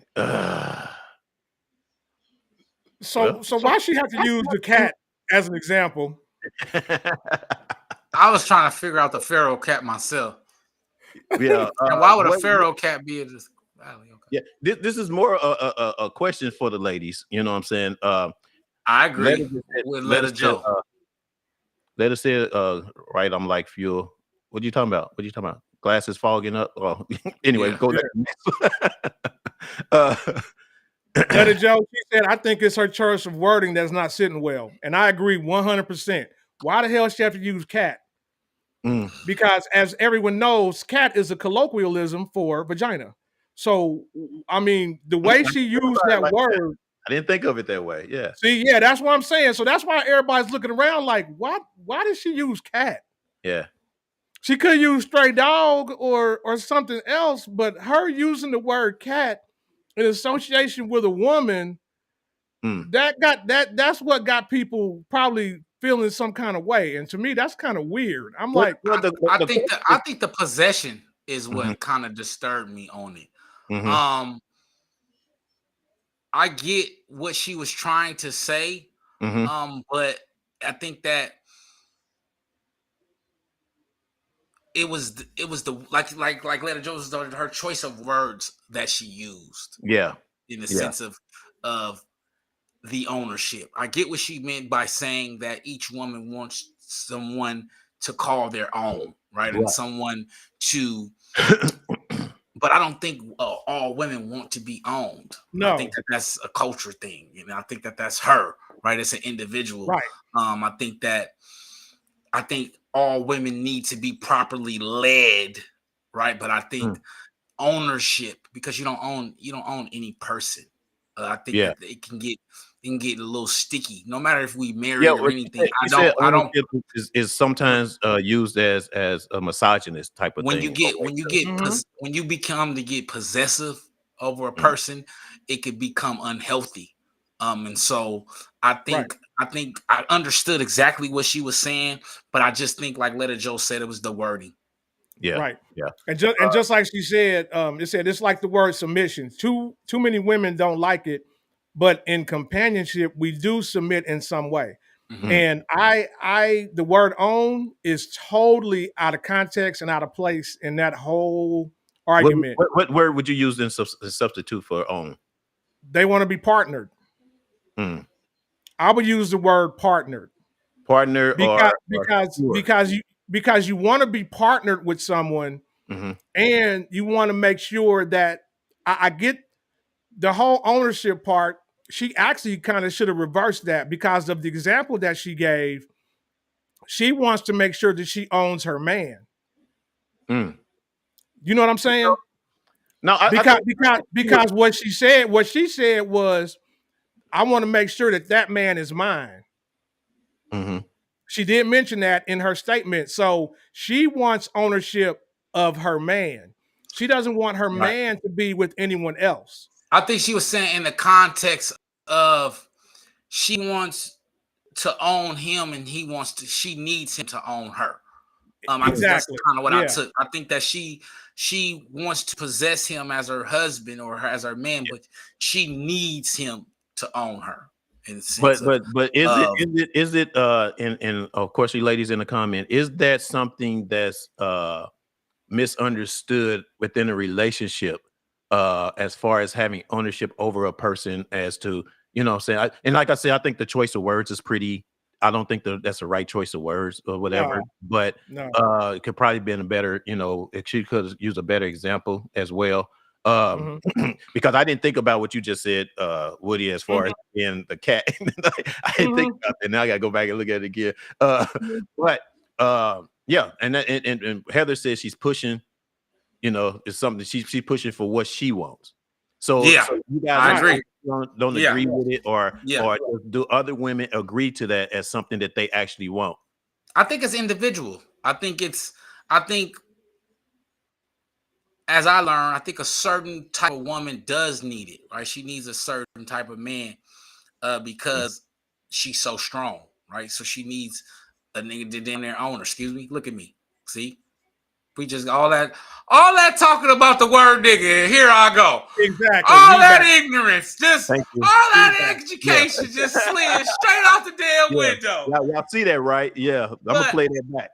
So why she have to use the cat as an example? I was trying to figure out the feral cat myself. Yeah. And why would a feral cat be in this valley? Okay. Yeah. This is more a question for the ladies. You know what I'm saying? I agree with Letter Joe. Let us say, right, I'm like fuel. What are you talking about? Glasses fogging up? Oh, anyway, Yeah. go there. Letter Joe, she said, I think it's her choice of wording that's not sitting well. And I agree 100%. Why the hell she have to use cat? Because as everyone knows, cat is a colloquialism for vagina. So, I mean, the way she used that word. I didn't think of it that way. Yeah. See, yeah, that's what I'm saying. So that's why everybody's looking around like, why did she use cat? Yeah. She could use stray dog or something else, but her using the word cat in association with a woman, that's what got people probably feeling some kind of way. And to me, that's kind of weird. I'm like, I think the possession is what kind of disturbed me on it. I get what she was trying to say, but I think that it was the like Leda Jones, her choice of words that she used. Yeah, in the sense of the ownership. I get what she meant by saying that each woman wants someone to call their own, right? And someone to But I don't think all women want to be owned. No. I think that that's a culture thing, and I think that that's her, right? As an individual, right? I think all women need to be properly led, right? But I think ownership, because you don't own any person. I think that it can get a little sticky, no matter if we married or anything. I don't. Is sometimes used as a misogynist type of thing. When you become to get possessive over a person, it could become unhealthy. And so I think I understood exactly what she was saying, but I just think, like Letta Joe said, it was the wording. Yeah. Right. Yeah. And just like she said, it said it's like the word submission. Too many women don't like it, but in companionship, we do submit in some way. Mm-hmm. And the word own is totally out of context and out of place in that whole argument. What word would you use in substitute for own? They want to be partnered. I would use the word partnered. Partner, because you want to be partnered with someone, and you want to make sure that I get the whole ownership part. She actually kind of should have reversed that because of the example that she gave. She wants to make sure that she owns her man. You know what I'm saying? No, because what she said was, I want to make sure that man is mine. She did mention that in her statement. So she wants ownership of her man. She doesn't want her man to be with anyone else. I think she was saying in the context of she wants to own him and she needs him to own her. I think that's kind of what I took. I think that she wants to possess him as her husband or as her man, but she needs him to own her. But is it and of course you ladies in the comment, is that something that's misunderstood within a relationship as far as having ownership over a person, as to, you know what I'm saying? And like I said, I think the choice of words is pretty, I don't think that's the right choice of words or whatever, but it could probably been a better, she could use a better example as well. Because I didn't think about what you just said, Woody, as far as being the cat. I didn't think about that. Now I gotta go back and look at it again. But yeah, and Heather says she's pushing, it's something she's pushing for what she wants. So you guys don't agree with it, or do other women agree to that as something that they actually want? I think it's individual. I think as I learned, I think a certain type of woman does need it, right? She needs a certain type of man because she's so strong, right? So she needs a nigga to damn near own her. Excuse me, look at me. See? We just all that talking about the word nigga, and here I go. Exactly. All that ignorance, just all that education just slid straight out the damn window. Y'all see that, right? Yeah. I'm gonna play that back.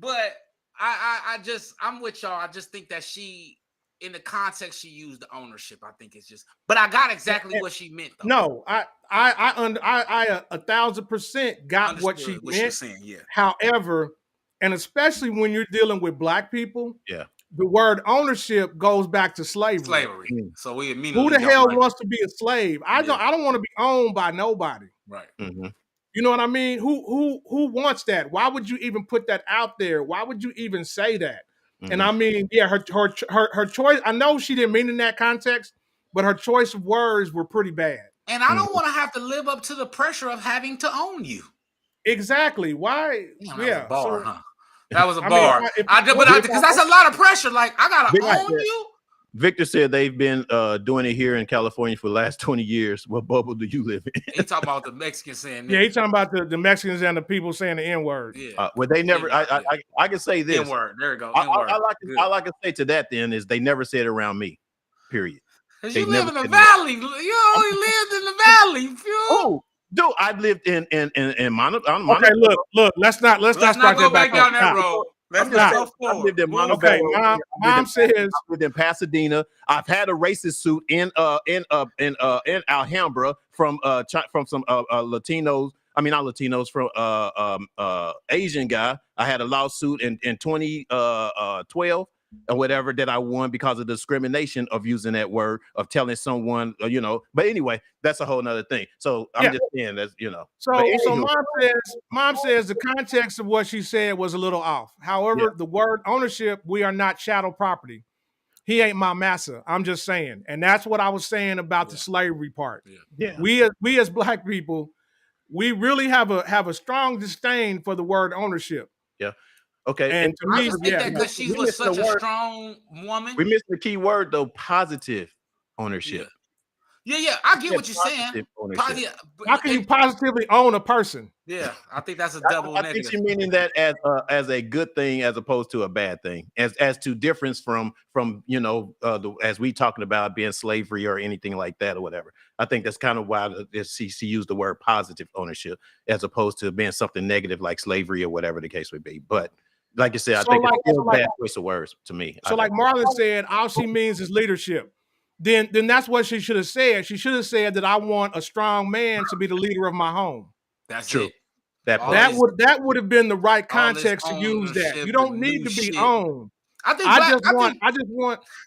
But I'm with y'all. I just think that she, in the context she used the ownership, I think it's just, but I got exactly what she meant though. No, I 1,000% got Understood what she meant. Saying, yeah. However, and especially when you're dealing with Black people, the word ownership goes back to slavery. So we immediately, who the hell wants to be a slave? I don't want to be owned by nobody. Right. You know what I mean? Who wants that? Why would you even put that out there? Why would you even say that? And I mean, her choice. I know she didn't mean in that context, but her choice of words were pretty bad. And I don't want to have to live up to the pressure of having to own you. Exactly. Why? That was a bar, huh? That was a bar. Because that's a lot of pressure. Like, I gotta own you. Victor said they've been doing it here in California for the last 20 years. What bubble do you live in? He talking about the Mexicans saying. Yeah, he's talking about the Mexicans and the people saying the N-word. Yeah. Well, they never. I can say this. N-word. There you go. I like to say to that then is they never said it around me. Period. Because you live in the valley. You only lived in the valley. Oh, dude, I've lived in Montebello. Okay, look. Let's not start go back down that road. Let's just go forward. I lived in Montebello. Okay, mom says I lived in Pasadena. I've had a racist suit in Alhambra from some Latinos. I mean, not Latinos, from Asian guy. I had a lawsuit in 2012 or whatever that I won because of discrimination of using that word, of telling someone, you know. But anyway, that's a whole nother thing. So I'm just saying that's, you know. So But so anywho, mom says the context of what she said was a little off. However, the word ownership, we are not chattel property. He ain't my massa. I'm just saying. And that's what I was saying about the slavery part. Yeah. We as black people, we really have a strong disdain for the word ownership. Yeah. Okay. And to I me, just think that because she's such a strong woman. We missed the key word though, positive ownership. Yeah, I get what you're saying. How can you positively own a person? Yeah, I think that's a double I negative. think she's meaning that as a good thing as opposed to a bad thing, as to difference from you know as we talking about being slavery or anything like that or whatever. I think that's kind of why she used the word positive ownership as opposed to being something negative like slavery or whatever the case would be. But like you said, I think it's still a bad choice of words to me. So like Marlon said, all she means is leadership. Then that's what she should have said. She should have said that I want a strong man to be the leader of my home. That's true. It. That would have been the right context to use that. You don't need to be owned. I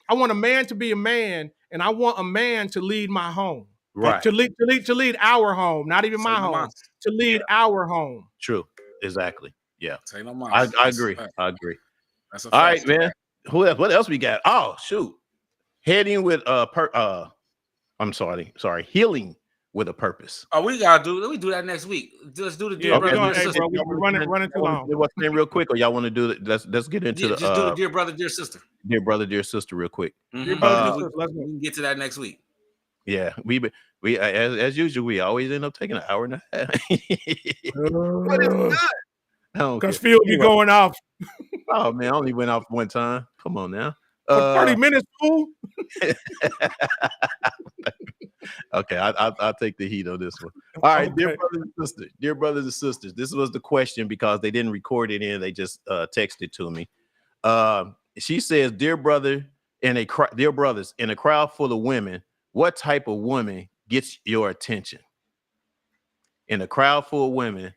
want a man to be a man, and I want a man to lead my home. Right. To lead our home, not even my home. To lead our home. True. Exactly. Yeah. Say no more. I agree. I agree. That's all right, man. Who else? What else we got? Oh, shoot. Heading with I'm sorry, healing with a purpose. Oh, we do that next week. Let's do the dear brother, dear sister. We're running too long. What's the name real quick, or y'all want to do it? Let's get into just do the dear brother, dear sister. Dear brother, dear sister, real quick. Dear brother, we can get to that next week. Yeah, we as usual, we always end up taking an hour and a half. What is that? Because Phil be going off. Oh man, I only went off one time. Come on now. 30 minutes, fool. Okay, I'll take the heat on this one. All right, dear brothers and sisters, this was the question because they didn't record it in, they just texted to me. She says, dear brothers, in a crowd full of women, what type of woman gets your attention? In a crowd full of women,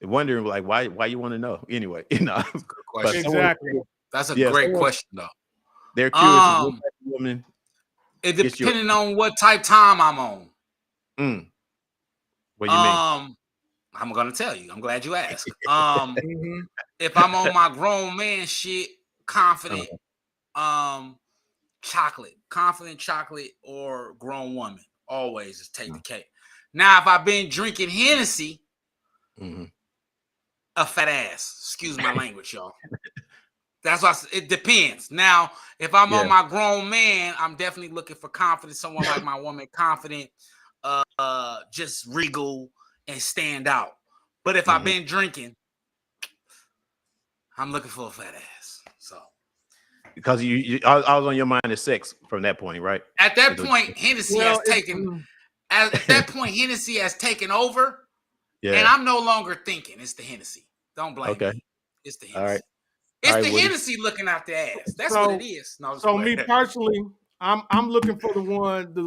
wondering like why you want to know anyway. You know, good question. Exactly. That's a great question though. They're curious what type of woman. It depending on what type time I'm on. What do you mean? I'm gonna tell you. I'm glad you asked. If I'm on my grown man shit, confident, confident chocolate or grown woman, always just take the cake. Now, if I've been drinking Hennessy, a fat ass. Excuse my language, y'all. That's why it depends. Now, if I'm on my grown man, I'm definitely looking for confidence. Someone like my woman, confident, just regal and stand out. But if I've been drinking, I'm looking for a fat ass. So because I was on your mind is sex from that point, right? At that point, Hennessy has taken. At that point, Hennessy has taken over, and I'm no longer thinking. It's the Hennessy. Don't blame me. It's the Hennessy. All right. It's the Hennessy looking out the ass. That's what it is. No, so me personally, I'm looking for the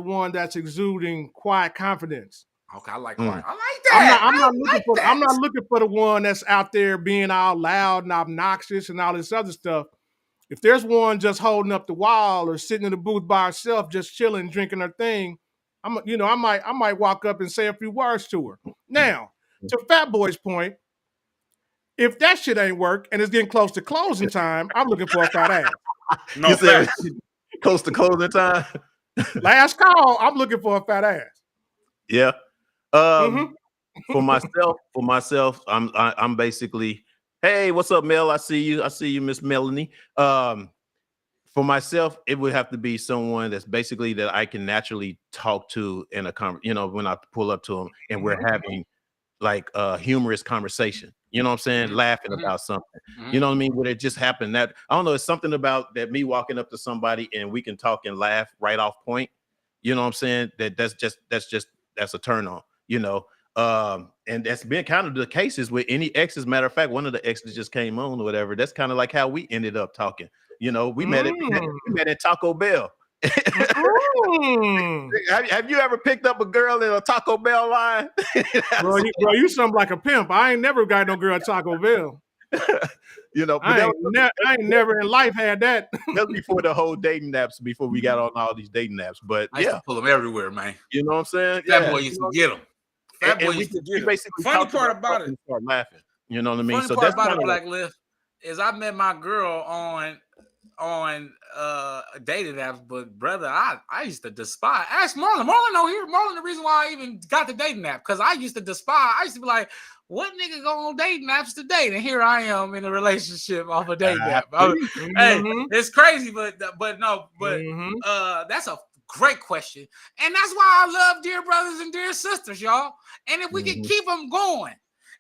one that's exuding quiet confidence. Okay, I like quiet. I like that. I'm not looking for the one that's out there being all loud and obnoxious and all this other stuff. If there's one just holding up the wall or sitting in the booth by herself, just chilling, drinking her thing, I might walk up and say a few words to her. Now, to Fat Boy's point, if that shit ain't work and it's getting close to closing time, I'm looking for a fat ass. No, you said close to closing time. Last call, I'm looking for a fat ass. Yeah. For myself, I'm basically, hey, what's up, Mel? I see you, Miss Melanie. For myself, it would have to be someone that's basically that I can naturally talk to in a when I pull up to them and we're having like a humorous conversation. You know what I'm saying? Laughing about something. You know what I mean? Would it just happen that I don't know, it's something about that me walking up to somebody and we can talk and laugh right off point. You know what I'm saying? That's a turn on, you know. And that's been kind of the cases with any exes. Matter of fact, one of the exes just came on or whatever. That's kind of like how we ended up talking. You know, we met at Taco Bell. Have you ever picked up a girl in a Taco Bell line? bro, you something like a pimp. I ain't never got no girl at Taco Bell. You know, but I that ain't, was, I ain't never in life had that. that was before the whole dating apps, before we got on all these dating apps. But I used yeah, to pull them everywhere, man. you know what I'm saying? Fat Yeah, boy you used know, to get them. Fat boy and used to we get them. basically Funny talked part about about something it. and start laughing. You know what I mean? Funny So part that's about kind it, of Black Lift, is I met my girl on dating apps, but brother, I used to despise. Ask Marlon. Marlon know here. Marlon, the reason why I even got the dating app, because I used to despise. I used to be like, what nigga go on dating apps to date? And here I am in a relationship off a dating app. Hey, it's crazy, but that's a great question, and that's why I love dear brothers and dear sisters, y'all. And if we can keep them going,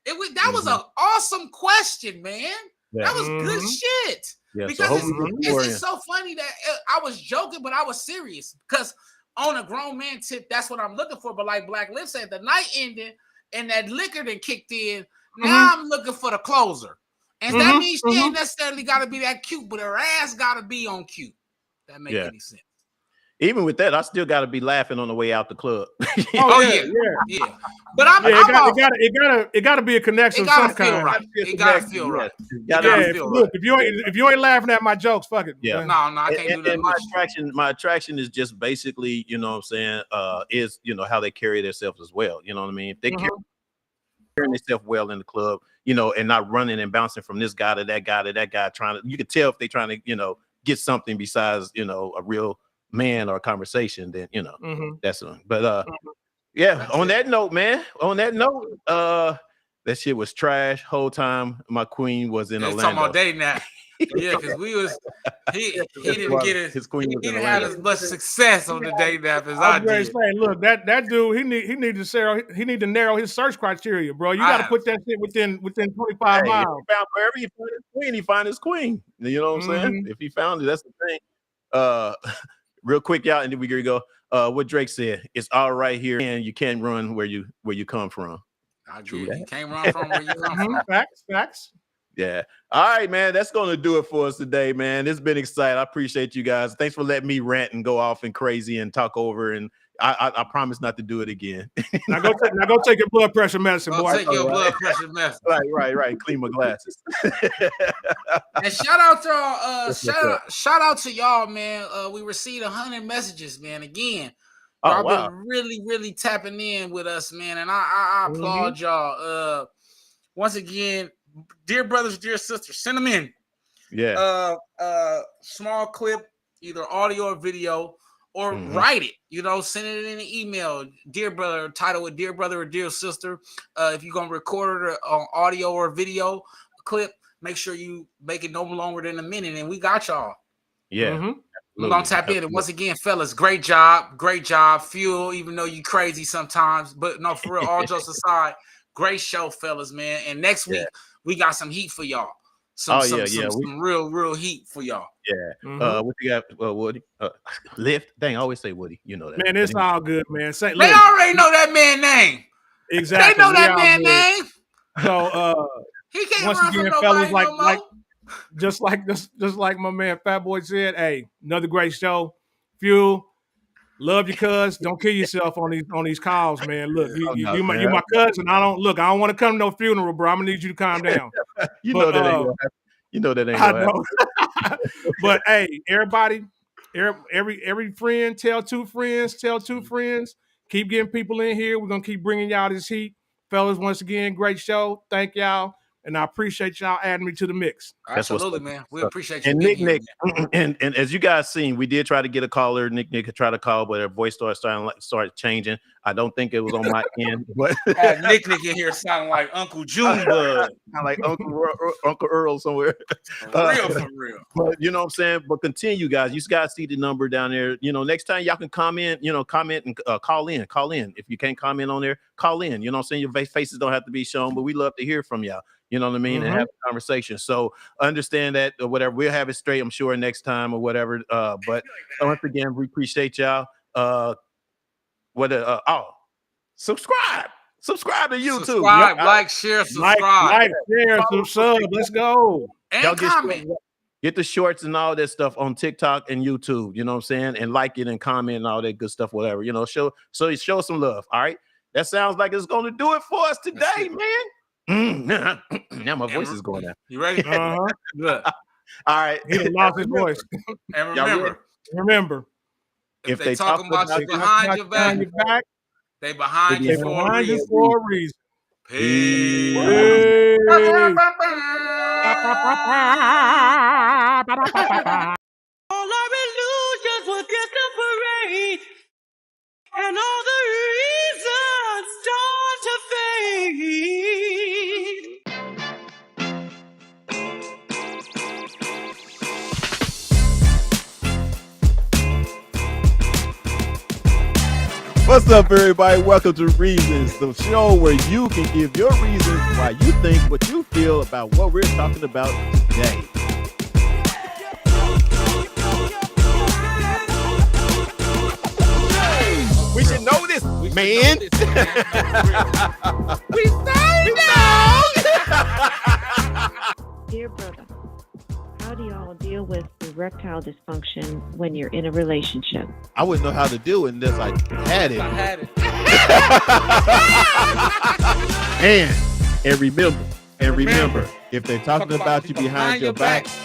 that was an awesome question, man. Yeah. That was good shit. Yeah, Because so hopefully it's so funny that I was joking, but I was serious. Because on a grown man tip, that's what I'm looking for. But like Black Liv said, the night ended and that liquor that kicked in. Now I'm looking for the closer. And that means she ain't necessarily got to be that cute, but her ass got to be on cute. That make any sense. Even with that, I still got to be laughing on the way out the club. Yeah. But it got to be a connection of some kind. Right. It got to feel right. If you ain't laughing at my jokes, fuck it. Yeah. No, I can't do that. And my attraction is just basically, you know what I'm saying, is, you know, how they carry themselves as well. You know what I mean? If they carrying themselves well in the club, you know, and not running and bouncing from this guy to that guy to that guy, you can tell if they're trying to, you know, get something besides, you know, a real man or a conversation, then, you know, that's one. But yeah, on that note, man, that shit was trash whole time. My queen was in Orlando. Talking about dating that. Yeah, because he didn't get it. His queen he was in didn't have Orlando. as much success on the dating app as I did. Say, look, that dude, he need to narrow his search criteria, bro. You got to put that shit within 25 miles. Wherever he find his queen, he find his queen. You know what I'm saying? If he found it, that's the thing. Real quick, y'all, and then we go. What Drake said, it's all right here, and you can't run where you come from. I agree. You can't run from where you come from. Facts. Yeah. All right, man. That's going to do it for us today, man. It's been exciting. I appreciate you guys. Thanks for letting me rant and go off and crazy and talk over. And I promise not to do it again. Now go take your blood pressure medicine, boy. Take your blood pressure medicine. Right. Clean my glasses. And shout out to y'all. Shout out to y'all, man. We received 100 messages, man. Again, y'all been really, really tapping in with us, man. And I applaud y'all. Once again, dear brothers, dear sisters, send them in. Yeah. Small clip, either audio or video, or write it. You know, send it in an email. Dear brother, title it Dear Brother or Dear Sister. If you're gonna record it on audio or video clip, make sure you make it no longer than a minute, and we got y'all. Yeah. We're gonna tap in. And once again, fellas, great job. Fuel, even though you crazy sometimes. But no, for real, all jokes aside, great show, fellas, man. And next week we got some heat for y'all. Some real heat for y'all. Yeah. What you got, Woody? Lift. Dang, I always say Woody. You know that. Man, it's all good, man. They already know that man name. Exactly. They know that man name. So he can't once run again, from fellas, nobody no more. just like my man Fat Boy said, hey, another great show. Fuel. Love you, cuz. Don't kill yourself on these calls, man. Look, you my cousin. I don't want to come to no funeral, bro. I'm gonna need you to calm down. You know that ain't gonna happen. But hey, everybody, every friend, tell two friends. Keep getting people in here. We're gonna keep bringing y'all this heat, fellas. Once again, great show. Thank y'all. And I appreciate y'all adding me to the mix. Absolutely, man. We appreciate you. And Nick, and as you guys seen, we did try to get a caller. Nick could try to call, but her voice started changing. I don't think it was on my end, but Nick in here sounding like Uncle Junebug, like Uncle Earl somewhere. For real. But you know what I'm saying. But continue, guys. You guys see the number down there. You know, next time y'all can comment. You know, comment and call in. Call in. If you can't comment on there, call in. You know what I'm saying. Your faces don't have to be shown, but we love to hear from y'all. You know what I mean? And have a conversation. So understand that or whatever. We'll have it straight, I'm sure, next time or whatever. But once again, we appreciate y'all. Subscribe. Subscribe to YouTube. Subscribe, like, share, subscribe. Like, share, sub. Let's go. And comment. Get the shorts and all that stuff on TikTok and YouTube. You know what I'm saying? And like it and comment and all that good stuff, whatever. You know, show some love. All right. That sounds like it's going to do it for us today, man. Now my voice is going out. You ready? Good. All right. He done lost his voice. And Y'all remember, if they talking about you behind your back, they behind you for a reason. Peace. All our illusions will get the parade, and all the reasons start to fade. What's up, everybody? Welcome to Reasons, the show where you can give your reasons why you think what you feel about what we're talking about today. We should know this, man. We know. Dear brother, how do y'all deal with erectile dysfunction when you're in a relationship? I wouldn't know how to do it unless I had it. And remember, if they're talking about you behind your back,